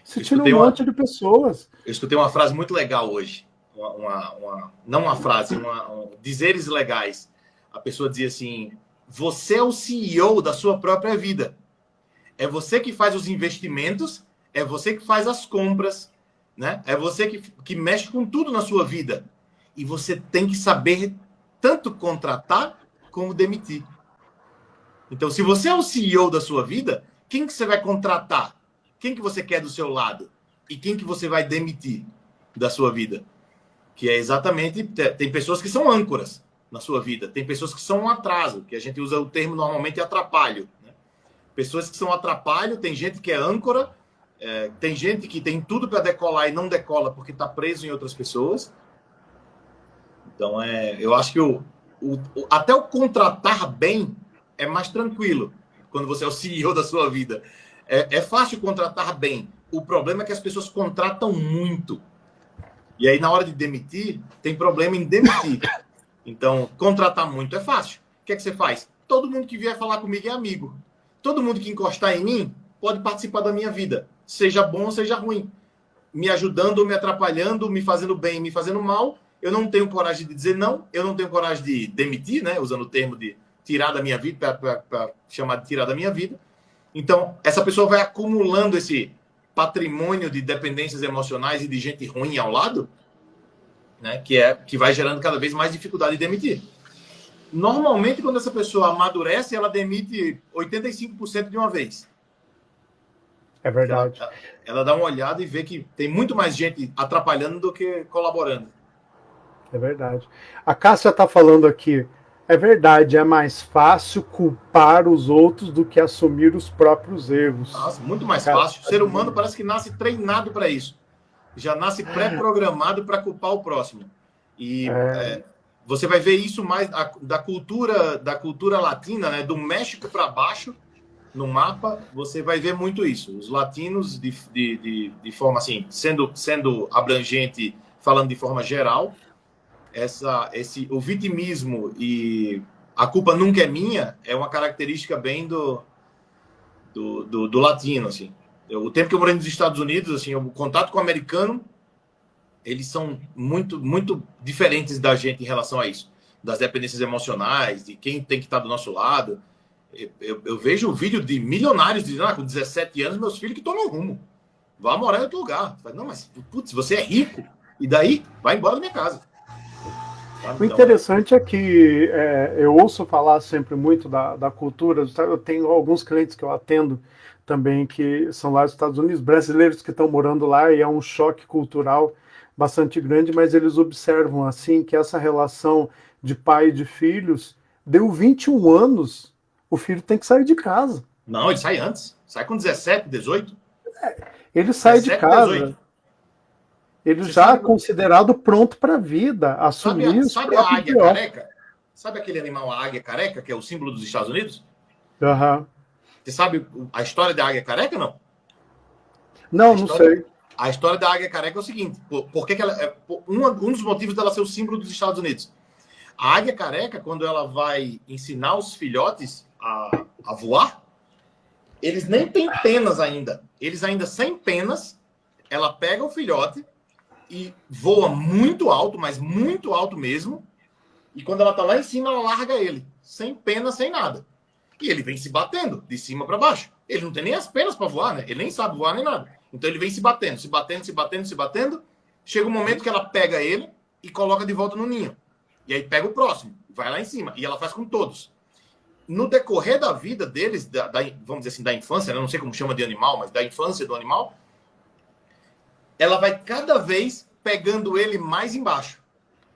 Você Eu tira um escutei monte de pessoas. eu escutei uma frase muito legal hoje. Não uma frase, dizeres legais. A pessoa dizia assim: você é o CEO da sua própria vida. É você que faz os investimentos, é você que faz as compras, né? É você que mexe com tudo na sua vida. E você tem que saber tanto contratar como demitir. Então, se você é o CEO da sua vida, quem que você vai contratar? Quem que você quer do seu lado? E quem que você vai demitir da sua vida? Que é exatamente... Tem pessoas que são âncoras na sua vida. Tem pessoas que são um atraso, que a gente usa o termo normalmente atrapalho. Né? Pessoas que são atrapalho, tem gente que é âncora, tem gente que tem tudo para decolar e não decola porque está preso em outras pessoas. Então, eu acho que até o contratar bem é mais tranquilo quando você é o CEO da sua vida. É fácil contratar bem. O problema é que as pessoas contratam muito. E aí, na hora de demitir, tem problema em demitir. Então, contratar muito é fácil. O que é que você faz? Todo mundo que vier falar comigo é amigo. Todo mundo que encostar em mim pode participar da minha vida. Seja bom ou seja ruim. Me ajudando, me atrapalhando, me fazendo bem, me fazendo mal. Eu não tenho coragem de dizer não. Eu não tenho coragem de demitir, né? Usando o termo de tirar da minha vida, para chamar de tirar da minha vida. Então, essa pessoa vai acumulando esse patrimônio de dependências emocionais e de gente ruim ao lado, né? Que vai gerando cada vez mais dificuldade de demitir. Normalmente, quando essa pessoa amadurece, ela demite 85% de uma vez. É Porque verdade. ela dá uma olhada e vê que tem muito mais gente atrapalhando do que colaborando. É verdade. A Cássia está falando aqui. É verdade, é mais fácil culpar os outros do que assumir os próprios erros. Nossa, muito mais fácil. O ser humano parece que nasce treinado para isso. Já nasce pré-programado para culpar o próximo. E você vai ver isso mais da cultura latina, né? Do México para baixo, no mapa, você vai ver muito isso. Os latinos, de forma assim, sendo abrangente, falando de forma geral, o vitimismo e a culpa nunca é minha é uma característica bem do latino, assim. O tempo que eu morei nos Estados Unidos, assim, o contato com o americano, eles são muito, muito diferentes da gente em relação a isso. Das dependências emocionais, de quem tem que estar do nosso lado. Eu vejo o vídeo de milionários dizendo, com 17 anos, meus filhos que tomam rumo. Vá morar em outro lugar. Não, mas, putz, você é rico. E daí, vai embora da minha casa. O interessante é que eu ouço falar sempre muito da cultura. Eu tenho alguns clientes que eu atendo também que são lá dos Estados Unidos, brasileiros que estão morando lá, e é um choque cultural bastante grande, mas eles observam assim que essa relação de pai e de filhos deu 21 anos, o filho tem que sair de casa. Não, ele sai antes. Sai com 17, 18. Ele sai 17, de casa. 18. Ele Você já é considerado pronto para a vida, assumir sabe a águia careca? Sabe aquele animal, a águia careca, que é o símbolo dos Estados Unidos? Uhum. Você sabe a história da águia careca, não? Não, não sei. A história da águia careca é o seguinte: por que ela um dos motivos dela ser o símbolo dos Estados Unidos. A águia careca, quando ela vai ensinar os filhotes a voar, eles nem têm penas ainda. Eles ainda sem penas, ela pega o filhote e voa muito alto, mas muito alto mesmo. E quando ela tá lá em cima, ela larga ele, sem pena, sem nada. E ele vem se batendo de cima para baixo. Ele não tem nem as penas para voar, né? Ele nem sabe voar nem nada. Então ele vem se batendo, se batendo, se batendo, se batendo. Chega um momento que ela pega ele e coloca de volta no ninho. E aí pega o próximo, vai lá em cima. E ela faz com todos. No decorrer da vida deles, vamos dizer assim, da infância, né? Não sei como chama de animal, mas da infância do animal, ela vai cada vez pegando ele mais embaixo.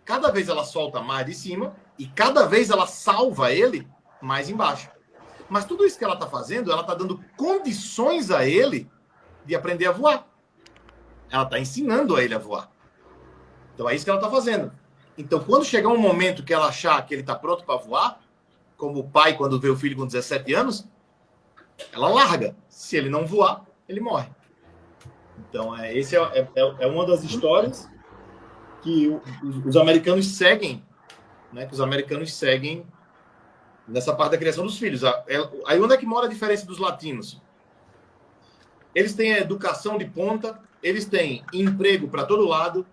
Cada vez ela solta mais de cima e cada vez ela salva ele mais embaixo. Mas tudo isso que ela está fazendo, ela está dando condições a ele de aprender a voar. Ela está ensinando a ele a voar. Então é isso que ela está fazendo. Então, quando chegar um momento que ela achar que ele está pronto para voar, como o pai quando vê o filho com 17 anos, ela larga. Se ele não voar, ele morre. Então, esse é uma das histórias que os americanos seguem, né? Que os americanos seguem nessa parte da criação dos filhos. Aí onde é que mora a diferença dos latinos? Eles têm a educação de ponta, eles têm emprego para todo lado.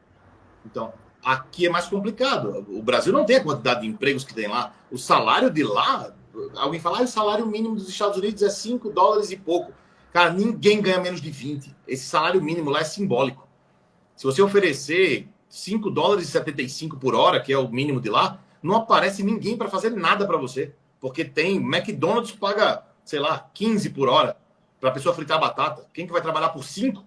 Então, aqui é mais complicado. O Brasil não tem a quantidade de empregos que tem lá. O salário de lá, alguém fala, o salário mínimo dos Estados Unidos é $5 e pouco. Cara, ninguém ganha menos de 20. Esse salário mínimo lá é simbólico. Se você oferecer $5,75 por hora, que é o mínimo de lá, não aparece ninguém para fazer nada para você. Porque tem McDonald's paga, sei lá, 15 por hora para a pessoa fritar batata. Quem que vai trabalhar por 5?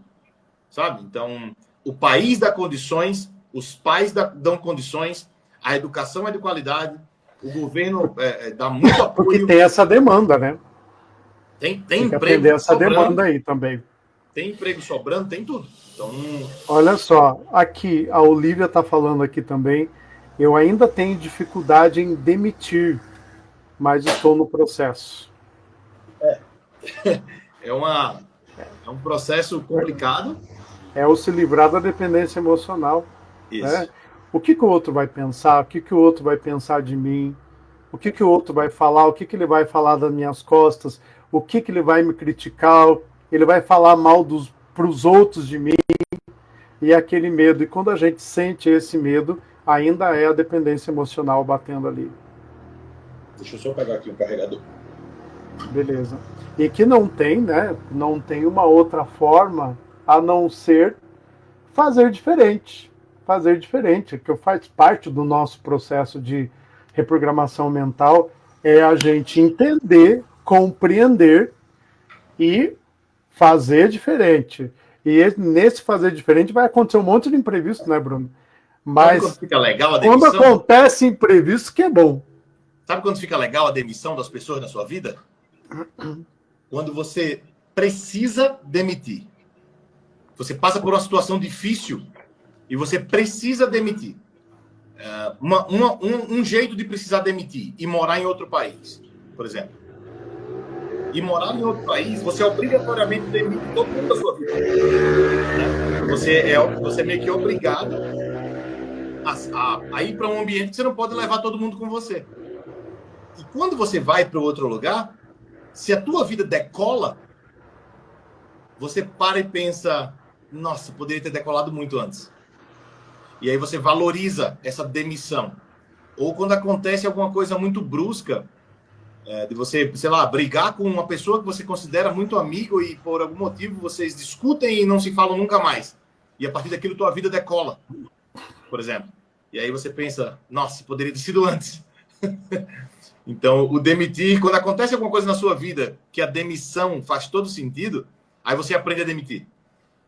Sabe? Então, o país dá condições, os pais dão condições, a educação é de qualidade, o governo dá muito apoio. Porque tem essa demanda, né? Tem emprego atender essa sobrando. Demanda aí também. Tem emprego sobrando, tem tudo. Então, olha só, aqui, a Olivia está falando aqui também, eu ainda tenho dificuldade em demitir, mas estou no processo. É um processo complicado. É o se livrar da dependência emocional. Isso. Né? O que o outro vai pensar? O que o outro vai pensar de mim? O que o outro vai falar? O que ele vai falar das minhas costas? O que ele vai me criticar? Ele vai falar mal para os outros de mim? E aquele medo. E quando a gente sente esse medo, ainda é a dependência emocional batendo ali. Deixa eu só pegar aqui o carregador. Beleza. E que não tem, né? Não tem uma outra forma a não ser fazer diferente. Fazer diferente, que faz parte do nosso processo de reprogramação mental, é a gente entender, compreender e fazer diferente. E nesse fazer diferente vai acontecer um monte de imprevisto, né, Bruno? Mas quando fica legal a demissão? Quando acontece imprevisto, que é bom. Sabe quando fica legal a demissão das pessoas na sua vida? Quando você precisa demitir. Você passa por uma situação difícil e você precisa demitir. Um jeito de precisar demitir e morar em outro país, por exemplo. E morar em outro país, você obrigatoriamente demite todo mundo da sua vida. Você é meio que obrigado a ir para um ambiente que você não pode levar todo mundo com você. E quando você vai para outro lugar, se a tua vida decola, você para e pensa, nossa, poderia ter decolado muito antes. E aí você valoriza essa demissão. Ou quando acontece alguma coisa muito brusca, de você, sei lá, brigar com uma pessoa que você considera muito amigo e por algum motivo vocês discutem e não se falam nunca mais. E a partir daquilo tua vida decola, por exemplo. E aí você pensa, nossa, poderia ter sido antes. Então, o demitir, quando acontece alguma coisa na sua vida que a demissão faz todo sentido, aí você aprende a demitir.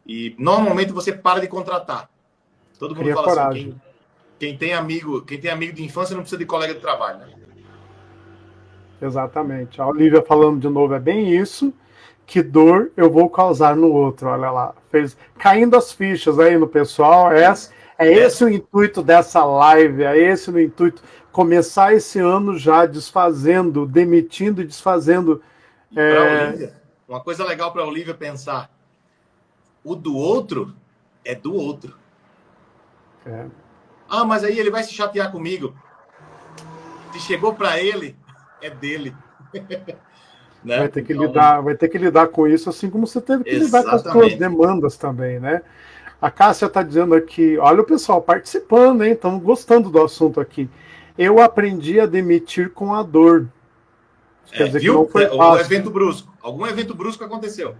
E normalmente você para de contratar. Todo mundo fala coragem. Assim, quem tem amigo de infância não precisa de colega de trabalho, né? Exatamente. A Olivia falando de novo, é bem isso. Que dor eu vou causar no outro. Olha lá. Caindo as fichas aí no pessoal. Esse o intuito dessa live. É esse o intuito. Começar esse ano já desfazendo, demitindo e desfazendo. Olivia, uma coisa legal para a Olivia pensar. O do outro é do outro. Ah, mas aí ele vai se chatear comigo. Se chegou para ele, é dele. Né? Vai ter que lidar com isso, assim como você teve que lidar com as suas demandas também, né? A Cássia está dizendo aqui, olha o pessoal participando, hein? Estamos gostando do assunto aqui. Eu aprendi a demitir com a dor. Quer dizer, viu? Que não foi fácil. Algum evento brusco aconteceu.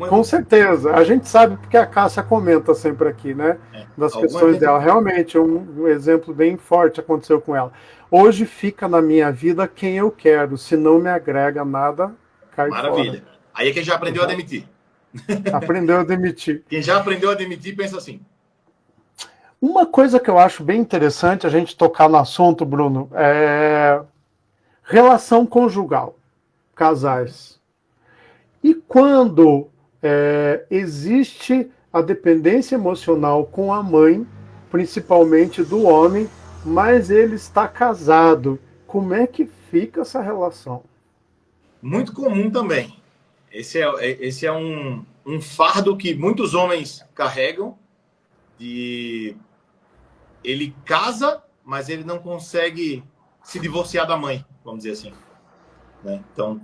Com certeza. A gente sabe porque a Cássia comenta sempre aqui, né? Das questões dela. Realmente, um exemplo bem forte aconteceu com ela. Hoje fica na minha vida quem eu quero. Se não me agrega nada, cai Maravilha. fora. Aí é quem já aprendeu a demitir. Aprendeu a demitir. Quem já aprendeu a demitir pensa assim. Uma coisa que eu acho bem interessante a gente tocar no assunto, Bruno, é relação conjugal, casais. E quando existe a dependência emocional com a mãe, principalmente do homem, mas ele está casado, como é que fica essa relação? Muito comum também. Esse é um fardo que muitos homens carregam, de ele casa, mas ele não consegue se divorciar da mãe, vamos dizer assim. Né? Então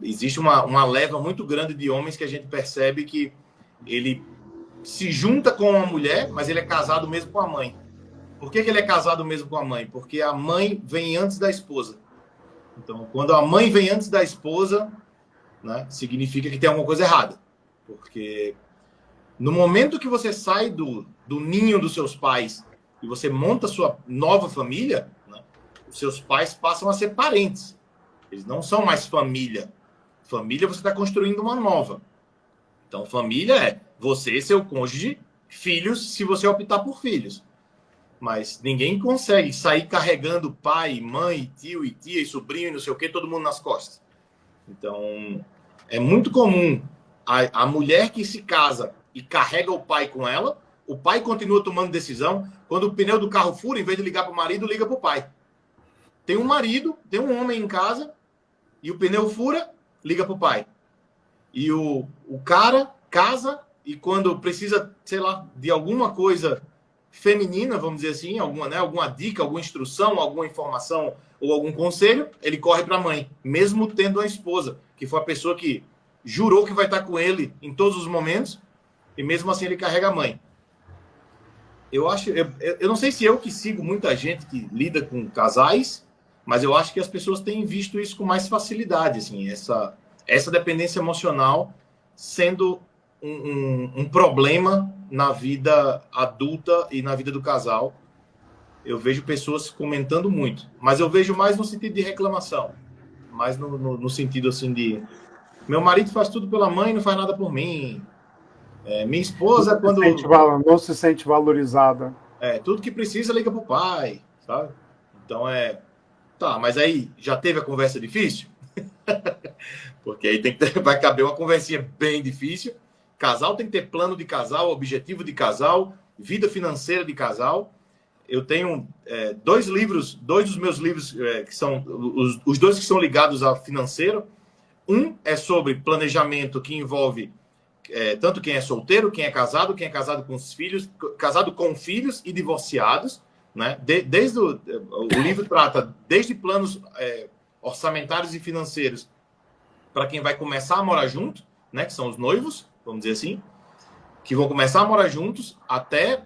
existe uma leva muito grande de homens que a gente percebe que ele se junta com uma mulher, mas ele é casado mesmo com a mãe. Por que ele é casado mesmo com a mãe? Porque a mãe vem antes da esposa. Então, quando a mãe vem antes da esposa, né, significa que tem alguma coisa errada. Porque no momento que você sai do ninho dos seus pais e você monta sua nova família, né, os seus pais passam a ser parentes. Eles não são mais família. Família, você está construindo uma nova. Então, família é você, seu cônjuge, filhos, se você optar por filhos. Mas ninguém consegue sair carregando pai, mãe, tio e tia e sobrinho e não sei o que, todo mundo nas costas. Então, é muito comum a mulher que se casa e carrega o pai com ela, o pai continua tomando decisão. Quando o pneu do carro fura, em vez de ligar para o marido, liga para o pai. Tem um marido, tem um homem em casa, e o pneu fura, liga para o pai. E o cara casa, e quando precisa, sei lá, de alguma coisa feminina, vamos dizer assim, alguma dica, alguma instrução, alguma informação ou algum conselho, ele corre para a mãe, mesmo tendo a esposa, que foi a pessoa que jurou que vai estar com ele em todos os momentos, e mesmo assim ele carrega a mãe. Eu não sei se eu que sigo muita gente que lida com casais, mas eu acho que as pessoas têm visto isso com mais facilidade, assim, essa dependência emocional sendo um problema na vida adulta e na vida do casal. Eu vejo pessoas comentando muito, mas eu vejo mais no sentido de reclamação, mais no sentido assim de meu marido faz tudo pela mãe e não faz nada por mim. Minha esposa, Não se sente valorizada. Tudo que precisa liga pro pai, sabe? Então tá, mas aí já teve a conversa difícil? Porque aí vai caber uma conversinha bem difícil. Casal tem que ter plano de casal, objetivo de casal, vida financeira de casal. Eu tenho dois dos meus livros, que são os dois que são ligados ao financeiro. Um é sobre planejamento, que envolve tanto quem é solteiro, quem é casado com os filhos, casado com filhos e divorciados. Né? O livro trata desde planos orçamentários e financeiros para quem vai começar a morar junto, né? Que são os noivos, vamos dizer assim, que vão começar a morar juntos, até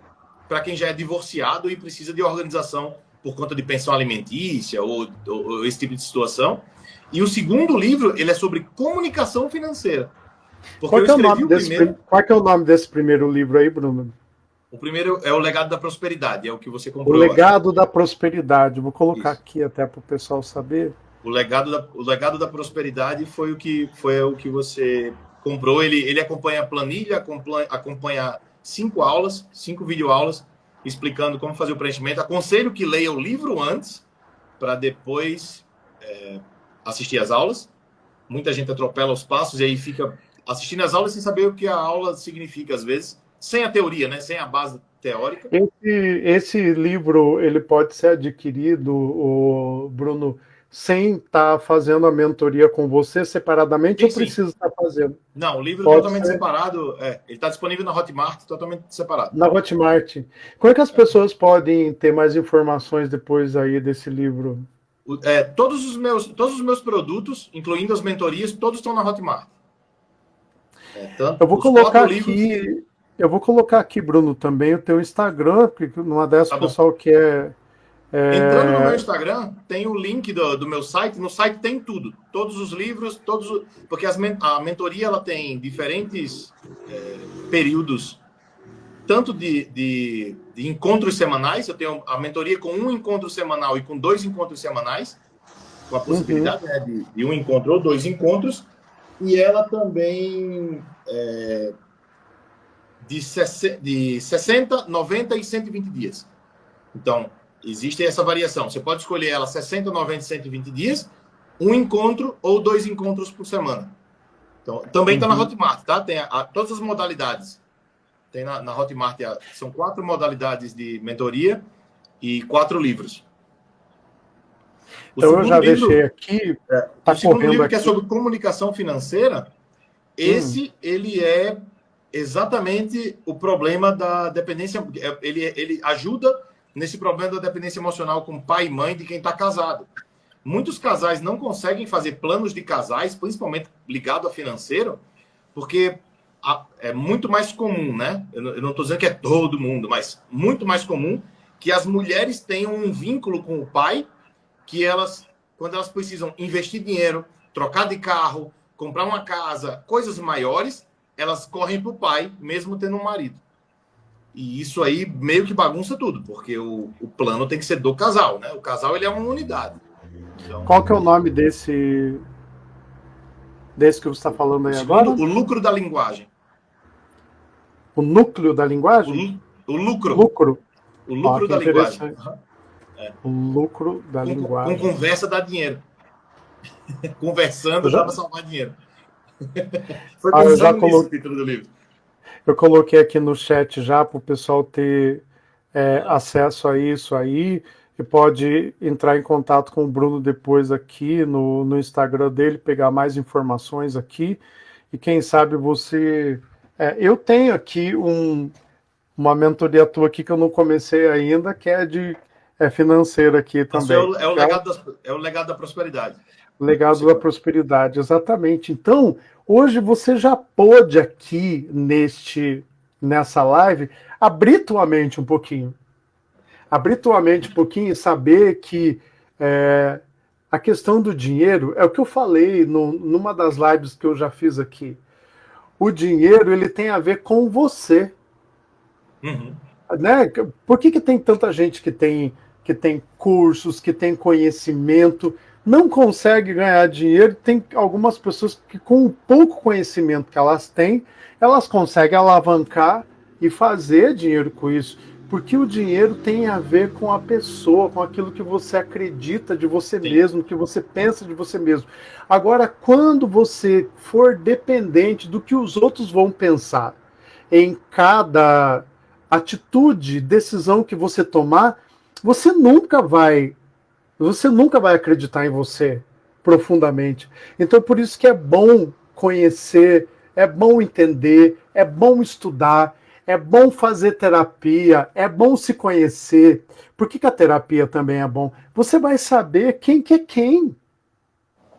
para quem já é divorciado e precisa de organização por conta de pensão alimentícia ou esse tipo de situação. E o segundo livro, ele é sobre comunicação financeira. Qual é o nome desse primeiro livro aí, Bruno? O primeiro é O Legado da Prosperidade, é o que você comprou. O Legado da Prosperidade. Vou colocar aqui até para o pessoal saber. O legado da Prosperidade foi o que você comprou. Ele acompanha a planilha, acompanha 5 videoaulas explicando como fazer o preenchimento. Aconselho que leia o livro antes para depois assistir às aulas. Muita gente atropela os passos e aí fica assistindo às aulas sem saber o que a aula significa, às vezes, sem a teoria, né? Sem a base teórica. Esse livro ele pode ser adquirido, Bruno, sem estar fazendo a mentoria com você separadamente, ou precisa estar fazendo? Não, o livro é totalmente separado. Ele está disponível na Hotmart, totalmente separado. Na Hotmart. Como é que as pessoas podem ter mais informações depois aí desse livro? Todos os meus produtos, incluindo as mentorias, todos estão na Hotmart. Eu vou colocar aqui, Bruno, também o teu Instagram, porque numa dessas o pessoal quer Entrando no meu Instagram, tem o link do meu site. No site tem tudo. Todos os livros, porque a mentoria ela tem diferentes períodos, tanto de encontros semanais. Eu tenho a mentoria com um encontro semanal e com 2 encontros semanais, com a possibilidade de um encontro ou 2 encontros. E ela também de 60, 90 e 120 dias. Então, existe essa variação. Você pode escolher ela 60, 90 e 120 dias, um encontro ou 2 encontros por semana. Então, também está na Hotmart, tá? Tem todas as modalidades. Tem na Hotmart, são 4 modalidades de mentoria e 4 livros. Então eu já deixei aqui. O segundo livro, que é sobre comunicação financeira, esse ele é exatamente o problema da dependência. Ele ajuda nesse problema da dependência emocional com pai e mãe de quem está casado. Muitos casais não conseguem fazer planos de casais, principalmente ligado a financeiro, porque é muito mais comum, né? Eu não estou dizendo que é todo mundo, mas muito mais comum que as mulheres tenham um vínculo com o pai, que quando elas precisam investir dinheiro, trocar de carro, comprar uma casa, coisas maiores, elas correm para o pai, mesmo tendo um marido. E isso aí meio que bagunça tudo, porque o plano tem que ser do casal, né? O casal, ele é uma unidade. Então, qual que é o nome desse que você está falando aí agora? O lucro da linguagem. O núcleo da linguagem? O lucro. O lucro da linguagem. O lucro da linguagem. Com conversa dá dinheiro. Conversando dá para salvar dinheiro. Foi pensando nisso o título do livro. Eu coloquei aqui no chat já para o pessoal ter acesso a isso aí, e pode entrar em contato com o Bruno depois aqui no Instagram dele, pegar mais informações aqui, e quem sabe você... eu tenho aqui uma mentoria tua aqui que eu não comecei ainda, que é financeira aqui também. É o legado da prosperidade. Legado da prosperidade, exatamente. Então, hoje você já pôde aqui nessa live abrir tua mente um pouquinho. Abrir tua mente um pouquinho e saber que a questão do dinheiro é o que eu falei numa das lives que eu já fiz aqui. O dinheiro, ele tem a ver com você. Né? Por que tem tanta gente que tem cursos, que tem conhecimento, não consegue ganhar dinheiro? Tem algumas pessoas que, com o pouco conhecimento que elas têm, elas conseguem alavancar e fazer dinheiro com isso. Porque o dinheiro tem a ver com a pessoa, com aquilo que você acredita de você mesmo, que você pensa de você mesmo. Agora, quando você for dependente do que os outros vão pensar em cada atitude, decisão que você tomar, você nunca vai acreditar em você profundamente. Então, por isso que é bom conhecer, é bom entender, é bom estudar, é bom fazer terapia, é bom se conhecer. Por que a terapia também é bom? Você vai saber quem que é quem.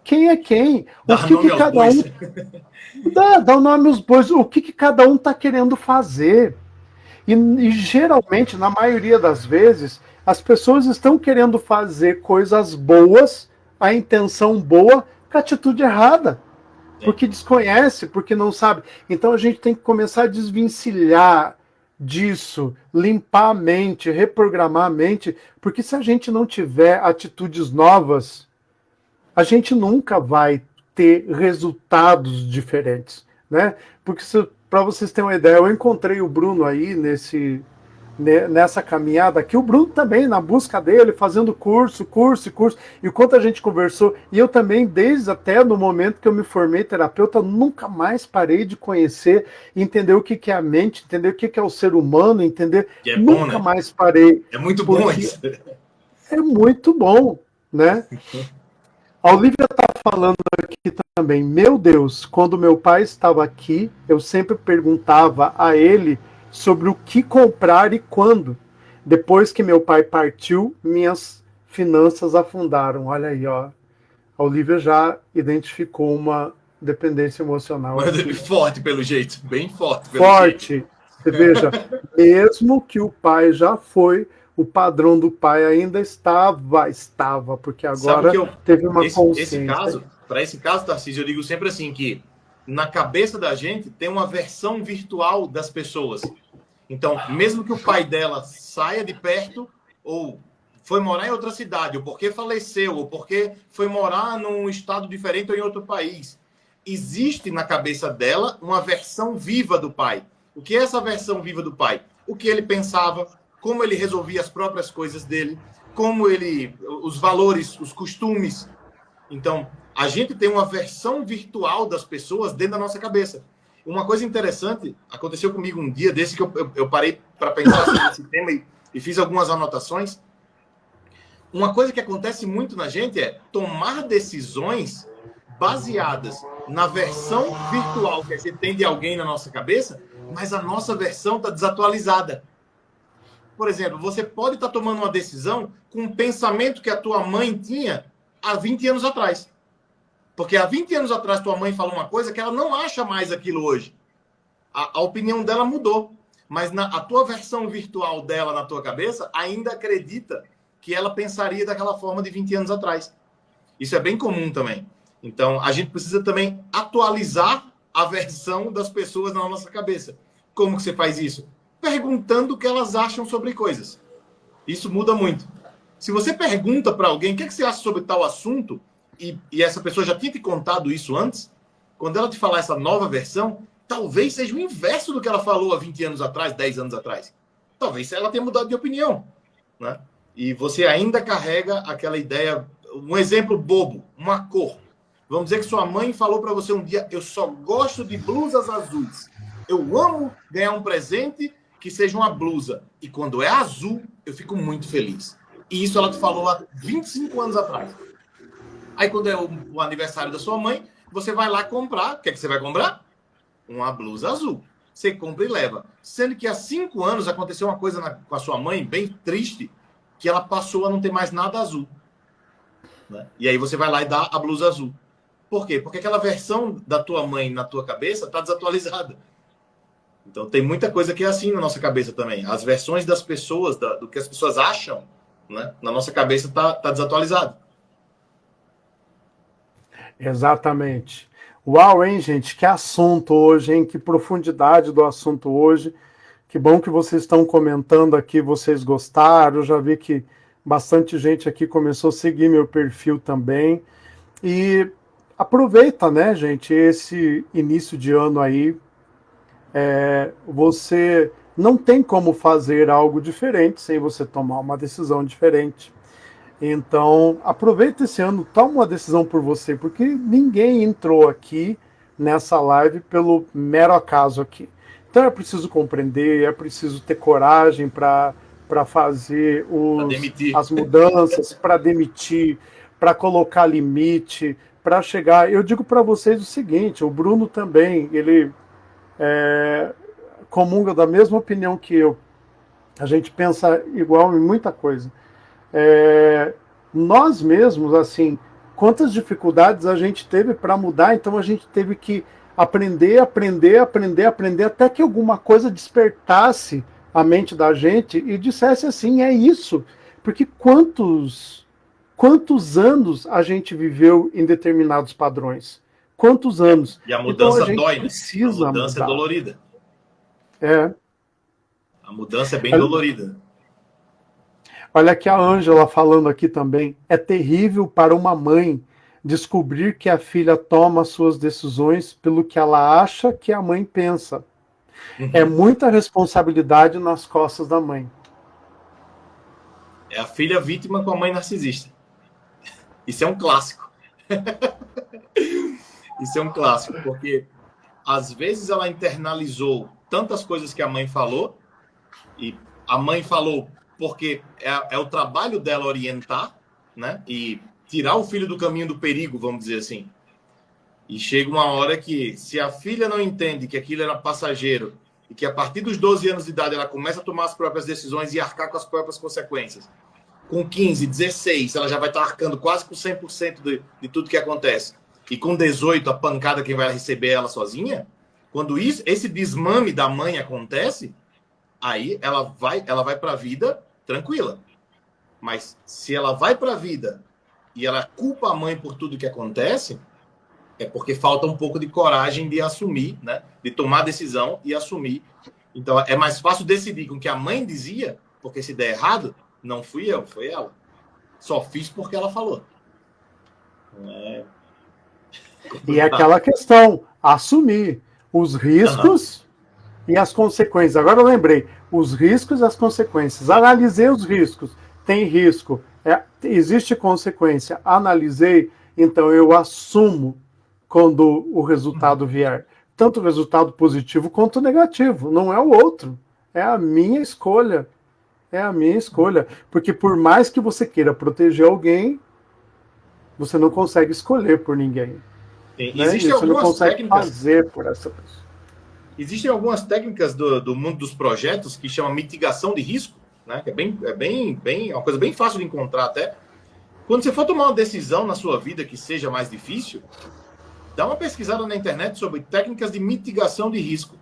Quem é quem? O que cada um... Dá o nome aos bois. O que cada um está querendo fazer. E geralmente, na maioria das vezes, as pessoas estão querendo fazer coisas boas, a intenção boa, com a atitude errada. Porque desconhece, porque não sabe. Então a gente tem que começar a desvencilhar disso, limpar a mente, reprogramar a mente, porque se a gente não tiver atitudes novas, a gente nunca vai ter resultados diferentes, né? Porque para vocês terem uma ideia, eu encontrei o Bruno aí nessa caminhada aqui, o Bruno também, na busca dele, fazendo curso, e o quanto a gente conversou, e eu também, desde até no momento que eu me formei terapeuta, nunca mais parei de conhecer, entender o que é a mente, entender o que é o ser humano, entender, nunca mais parei. É muito bom isso. É muito bom, né? A Olivia está falando aqui também, meu Deus, quando meu pai estava aqui, eu sempre perguntava a ele sobre o que comprar e quando. Depois que meu pai partiu, minhas finanças afundaram. Olha aí, ó. A Olivia já identificou uma dependência emocional. Forte, pelo jeito. Bem forte. Forte. Você veja, mesmo que o pai já foi, o padrão do pai ainda estava, porque agora teve uma consciência. Para esse caso, Tarcísio, eu digo sempre assim, que na cabeça da gente tem uma versão virtual das pessoas. Então, mesmo que o pai dela saia de perto, ou foi morar em outra cidade, ou porque faleceu, ou porque foi morar num estado diferente ou em outro país, existe na cabeça dela uma versão viva do pai. O que é essa versão viva do pai? O que ele pensava, como ele resolvia as próprias coisas dele, os valores, os costumes. Então, a gente tem uma versão virtual das pessoas dentro da nossa cabeça. Uma coisa interessante aconteceu comigo um dia desse que eu parei para pensar sobre esse tema e fiz algumas anotações. Uma coisa que acontece muito na gente é tomar decisões baseadas na versão virtual que a gente tem de alguém na nossa cabeça, mas a nossa versão está desatualizada. Por exemplo, você pode estar tomando uma decisão com um pensamento que a tua mãe tinha há 20 anos atrás. Porque há 20 anos atrás tua mãe falou uma coisa que ela não acha mais aquilo hoje. A opinião dela mudou. Mas a tua versão virtual dela na tua cabeça ainda acredita que ela pensaria daquela forma de 20 anos atrás. Isso é bem comum também. Então, a gente precisa também atualizar a versão das pessoas na nossa cabeça. Como que você faz isso? Perguntando o que elas acham sobre coisas. Isso muda muito. Se você pergunta para alguém o que você acha sobre tal assunto, e essa pessoa já tinha te contado isso antes, quando ela te falar essa nova versão, talvez seja o inverso do que ela falou há 20 anos atrás, 10 anos atrás. Talvez ela tenha mudado de opinião, né? E você ainda carrega aquela ideia, um exemplo bobo, uma cor. Vamos dizer que sua mãe falou para você um dia, eu só gosto de blusas azuis. Eu amo ganhar um presente que seja uma blusa. E quando é azul, eu fico muito feliz. E isso ela te falou há 25 anos atrás. Aí quando é o aniversário da sua mãe, você vai lá comprar. O que é que você vai comprar? Uma blusa azul. Você compra e leva. Sendo que há 5 anos aconteceu uma coisa com a sua mãe bem triste, que ela passou a não ter mais nada azul. Né? E aí você vai lá e dá a blusa azul. Por quê? Porque aquela versão da tua mãe na tua cabeça está desatualizada. Então tem muita coisa que é assim na nossa cabeça também. As versões das pessoas, do que as pessoas acham, né, na nossa cabeça está desatualizado. Exatamente. Uau, hein, gente? Que assunto hoje, hein? Que profundidade do assunto hoje. Que bom que vocês estão comentando aqui, vocês gostaram. Eu já vi que bastante gente aqui começou a seguir meu perfil também. E aproveita, né, gente, esse início de ano aí. Você não tem como fazer algo diferente sem você tomar uma decisão diferente. Então, aproveita esse ano, toma uma decisão por você, porque ninguém entrou aqui nessa live pelo mero acaso aqui. Então é preciso compreender, é preciso ter coragem para fazer as mudanças, para demitir, para colocar limite, para chegar. Eu digo para vocês o seguinte, o Bruno também, ele comunga da mesma opinião que eu. A gente pensa igual em muita coisa. Nós mesmos, assim, quantas dificuldades a gente teve para mudar, então a gente teve que aprender, até que alguma coisa despertasse a mente da gente e dissesse assim, é isso. Porque quantos anos a gente viveu em determinados padrões? Quantos anos? E a mudança então, dói, né? Precisa a mudança mudar. É dolorida. A mudança é bem dolorida. Olha aqui a Ângela falando aqui também. É terrível para uma mãe descobrir que a filha toma suas decisões pelo que ela acha que a mãe pensa. É muita responsabilidade nas costas da mãe. É a filha vítima com a mãe narcisista. Isso é um clássico. Isso é um clássico, porque às vezes ela internalizou tantas coisas que a mãe falou, e a mãe falou porque é o trabalho dela orientar, né? E tirar o filho do caminho do perigo, vamos dizer assim. E chega uma hora que, se a filha não entende que aquilo era passageiro e que a partir dos 12 anos de idade ela começa a tomar as próprias decisões e arcar com as próprias consequências, com 15, 16, ela já vai estar arcando quase com 100% de tudo que acontece. E com 18, a pancada quem vai receber ela sozinha, quando esse desmame da mãe acontece, aí ela vai para a vida tranquila. Mas se ela vai para a vida e ela culpa a mãe por tudo que acontece, é porque falta um pouco de coragem de assumir, né? De tomar decisão e assumir. Então, é mais fácil decidir com o que a mãe dizia, porque se der errado, não fui eu, foi ela. Só fiz porque ela falou. E aquela questão, assumir os riscos e as consequências. Agora eu lembrei, os riscos e as consequências. Analisei os riscos. Tem risco, existe consequência. Analisei, então eu assumo quando o resultado vier. Tanto o resultado positivo quanto negativo. Não é o outro. É a minha escolha. É a minha escolha. Porque por mais que você queira proteger alguém, você não consegue escolher por ninguém. Existem você não algumas consegue técnicas, fazer por essa pessoa. Existem algumas técnicas do mundo dos projetos que chamam mitigação de risco, né? Que é uma coisa bem fácil de encontrar até. Quando você for tomar uma decisão na sua vida que seja mais difícil, dá uma pesquisada na internet sobre técnicas de mitigação de risco.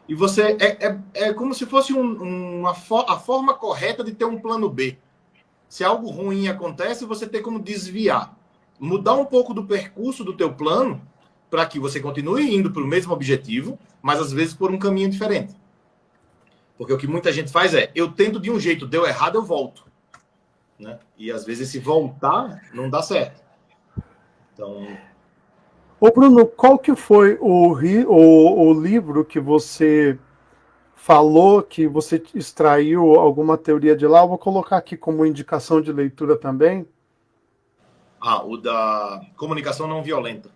E você é como se fosse a forma correta de ter um plano B. Se algo ruim acontece, você tem como desviar. Mudar um pouco do percurso do teu plano para que você continue indo para o mesmo objetivo, mas às vezes por um caminho diferente. Porque o que muita gente faz eu tento de um jeito, deu errado, eu volto. Né? E às vezes esse voltar não dá certo. Então... Ô Bruno, qual que foi o livro que você falou, que você extraiu alguma teoria de lá? Eu vou colocar aqui como indicação de leitura também. O da comunicação não violenta.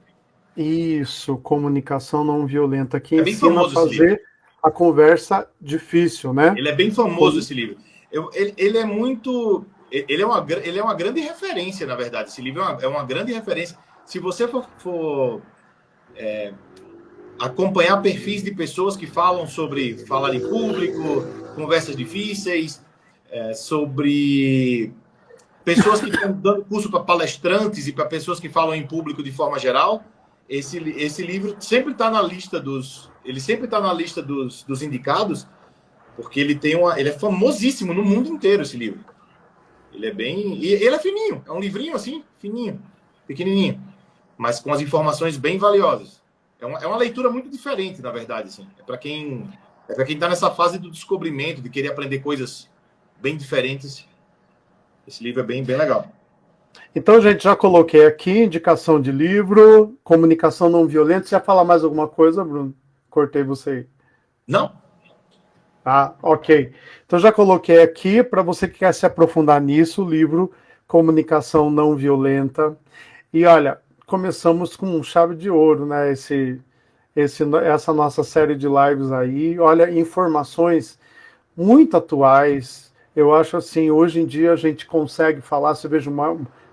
Isso, comunicação não violenta, que bem ensina famoso a fazer a conversa difícil, né? Ele é bem famoso, esse livro. Ele é muito... Ele é uma grande referência, na verdade. Esse livro é uma grande referência. Se você for acompanhar perfis de pessoas que falam sobre falar em público, conversas difíceis, sobre pessoas que estão dando curso para palestrantes e para pessoas que falam em público de forma geral, esse livro sempre está na lista dos indicados, porque ele é famosíssimo no mundo inteiro, esse livro. Ele é fininho, é um livrinho assim, fininho, pequenininho, mas com as informações bem valiosas. É uma leitura muito diferente, na verdade, assim. É para quem está nessa fase do descobrimento, de querer aprender coisas bem diferentes. Esse livro é bem legal. Então, gente, já coloquei aqui indicação de livro, comunicação não violenta. Você ia falar mais alguma coisa, Bruno? Cortei você aí. Não. Ok. Então, já coloquei aqui, para você que quer se aprofundar nisso, o livro Comunicação Não Violenta. E, olha, começamos com chave de ouro, né? Essa nossa série de lives aí. Olha, informações muito atuais. Eu acho assim, hoje em dia a gente consegue falar, você veja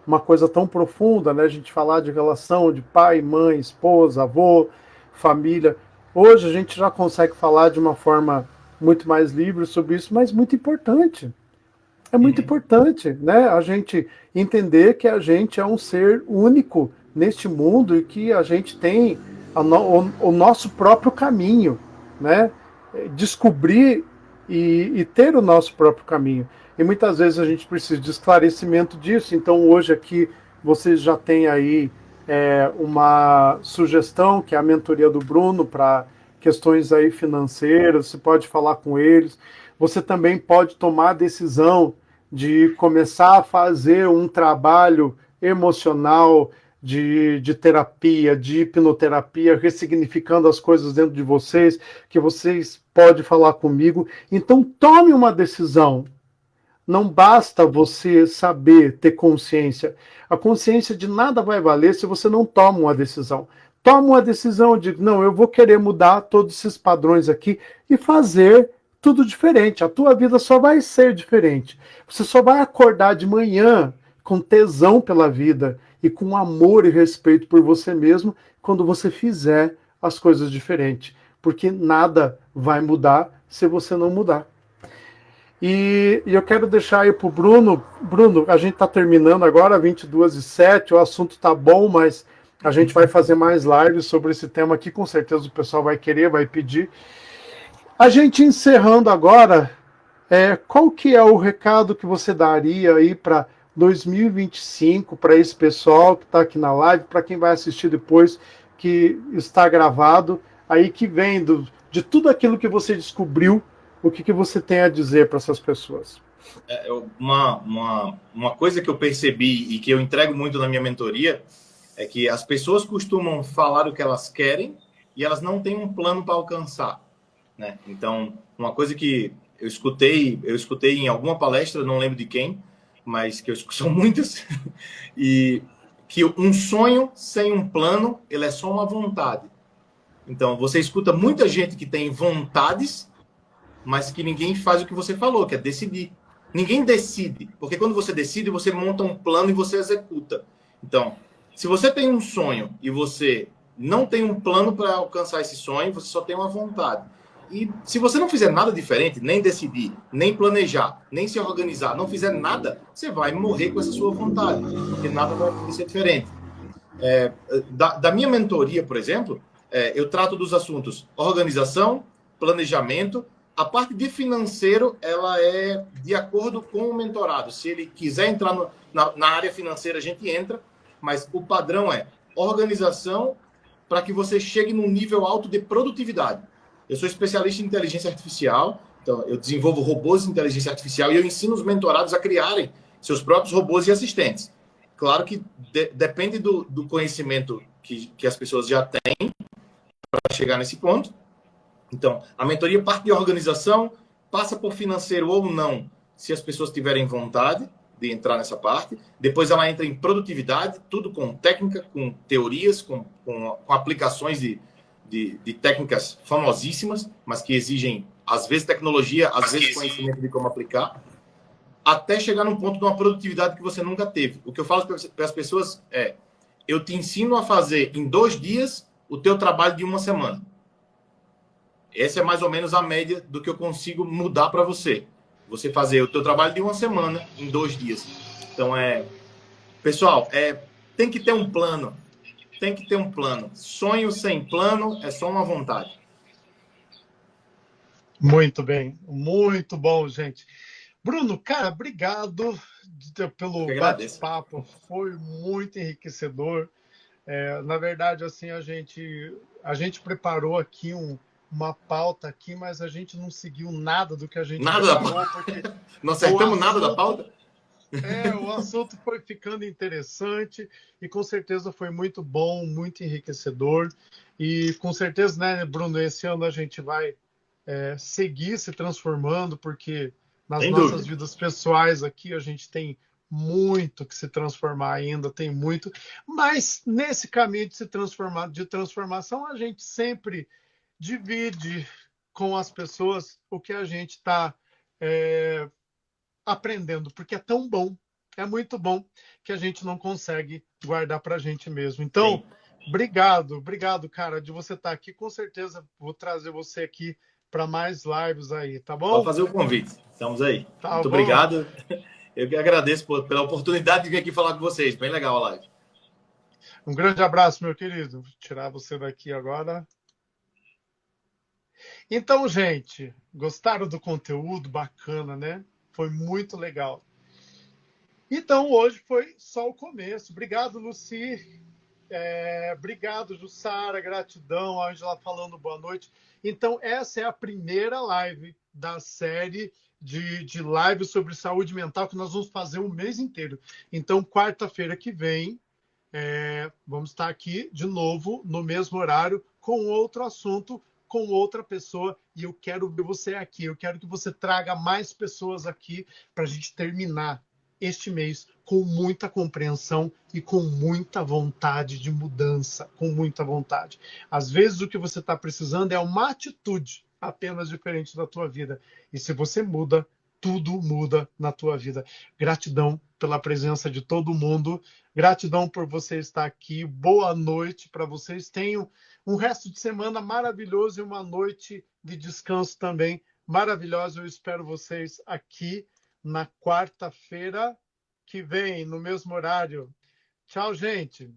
uma coisa tão profunda, né? A gente falar de relação de pai, mãe, esposa, avô, família. Hoje a gente já consegue falar de uma forma muito mais livre sobre isso, mas muito importante. É muito importante, né? A gente entender que a gente é um ser único neste mundo e que a gente tem o nosso próprio caminho, né? Descobrir e ter o nosso próprio caminho. E muitas vezes a gente precisa de esclarecimento disso. Então hoje aqui vocês já têm aí uma sugestão, que é a mentoria do Bruno para questões aí financeiras. Você pode falar com eles. Você também pode tomar a decisão de começar a fazer um trabalho emocional de terapia, de hipnoterapia, ressignificando as coisas dentro de vocês, que vocês podem falar comigo. Então tome uma decisão. Não basta você saber, ter consciência. A consciência de nada vai valer se você não toma uma decisão. Toma uma decisão de, não, eu vou querer mudar todos esses padrões aqui e fazer tudo diferente. A tua vida só vai ser diferente. Você só vai acordar de manhã com tesão pela vida e com amor e respeito por você mesmo quando você fizer as coisas diferentes. Porque nada vai mudar se você não mudar. E eu quero deixar aí para o Bruno. Bruno, a gente está terminando agora, 22h07, o assunto está bom, mas a gente vai fazer mais lives sobre esse tema aqui, com certeza o pessoal vai querer, vai pedir. A gente encerrando agora, Qual que é o recado que você daria aí para 2025, para esse pessoal que está aqui na live, para quem vai assistir depois, que está gravado, aí que vem de tudo aquilo que você descobriu, o que você tem a dizer para essas pessoas? Uma coisa que eu percebi e que eu entrego muito na minha mentoria é que as pessoas costumam falar o que elas querem e elas não têm um plano para alcançar, né? Então, uma coisa que eu escutei em alguma palestra, não lembro de quem, mas que são muitas, e que um sonho sem um plano, ele é só uma vontade. Então, você escuta muita gente que tem vontades, mas que ninguém faz o que você falou, que é decidir. Ninguém decide, porque quando você decide, você monta um plano e você executa. Então, se você tem um sonho e você não tem um plano para alcançar esse sonho, você só tem uma vontade. E se você não fizer nada diferente, nem decidir, nem planejar, nem se organizar, não fizer nada, você vai morrer com essa sua vontade, porque nada vai acontecer diferente. Da minha mentoria, por exemplo, eu trato dos assuntos organização, planejamento. A parte de financeiro, ela é de acordo com o mentorado. Se ele quiser entrar na área financeira, a gente entra, mas o padrão é organização para que você chegue num nível alto de produtividade. Eu sou especialista em inteligência artificial, então eu desenvolvo robôs de inteligência artificial e eu ensino os mentorados a criarem seus próprios robôs e assistentes. Claro que depende do conhecimento que as pessoas já têm para chegar nesse ponto. Então, a mentoria parte de organização, passa por financeiro ou não, se as pessoas tiverem vontade de entrar nessa parte. Depois ela entra em produtividade, tudo com técnica, com teorias, com aplicações de técnicas famosíssimas, mas que exigem, às vezes, tecnologia, às vezes, conhecimento de como aplicar, até chegar num ponto de uma produtividade que você nunca teve. O que eu falo para as pessoas é: eu te ensino a fazer em 2 dias o teu trabalho de uma semana. Essa é mais ou menos a média do que eu consigo mudar para você. Você fazer o teu trabalho de uma semana em 2 dias. Então, pessoal, tem que ter um plano. Tem que ter um plano. Sonho sem plano é só uma vontade. Muito bem, muito bom, gente. Bruno, cara, obrigado Eu que pelo agradeço. bate-papo, foi muito enriquecedor. Na verdade, assim, a gente preparou aqui uma pauta aqui, mas a gente não seguiu nada do que a gente Nada da preparou, pauta. porque Não o acertamos nada da assunto, pauta? o assunto foi ficando interessante e com certeza foi muito bom, muito enriquecedor. E com certeza, né, Bruno, esse ano a gente vai seguir se transformando, porque nas Sem nossas dúvida. vidas pessoais aqui a gente tem muito que se transformar ainda, tem muito, mas nesse caminho de se transformar, de transformação, a gente sempre divide com as pessoas o que a gente está aprendendo, porque é tão bom, é muito bom, que a gente não consegue guardar para a gente mesmo. Então, Sim. obrigado, cara, de você estar aqui. Com certeza vou trazer você aqui para mais lives aí, tá Pode bom? fazer o convite. Estamos aí. Tá Muito bom. obrigado. Eu que agradeço pela oportunidade de vir aqui falar com vocês. Bem legal a live. Um grande abraço, meu querido. Vou tirar você daqui agora. Então, gente, gostaram do conteúdo? Bacana, né? Foi muito legal. Então, hoje foi só o começo. Obrigado, Luci. Obrigado, Jussara. Gratidão. Ângela falando boa noite. Então, essa é a primeira live da série de lives sobre saúde mental que nós vamos fazer o mês inteiro. Então, quarta-feira que vem, vamos estar aqui de novo, no mesmo horário, com outro assunto, com outra pessoa. E eu quero ver você aqui. Eu quero que você traga mais pessoas aqui para a gente terminar este mês com muita compreensão e com muita vontade de mudança, com muita vontade. Às vezes o que você está precisando é uma atitude apenas diferente da tua vida. E se você muda, tudo muda na tua vida. Gratidão pela presença de todo mundo. Gratidão por você estar aqui. Boa noite para vocês. Tenham um resto de semana maravilhoso e uma noite de descanso também maravilhosa. Eu espero vocês aqui na quarta-feira que vem, no mesmo horário. Tchau, gente.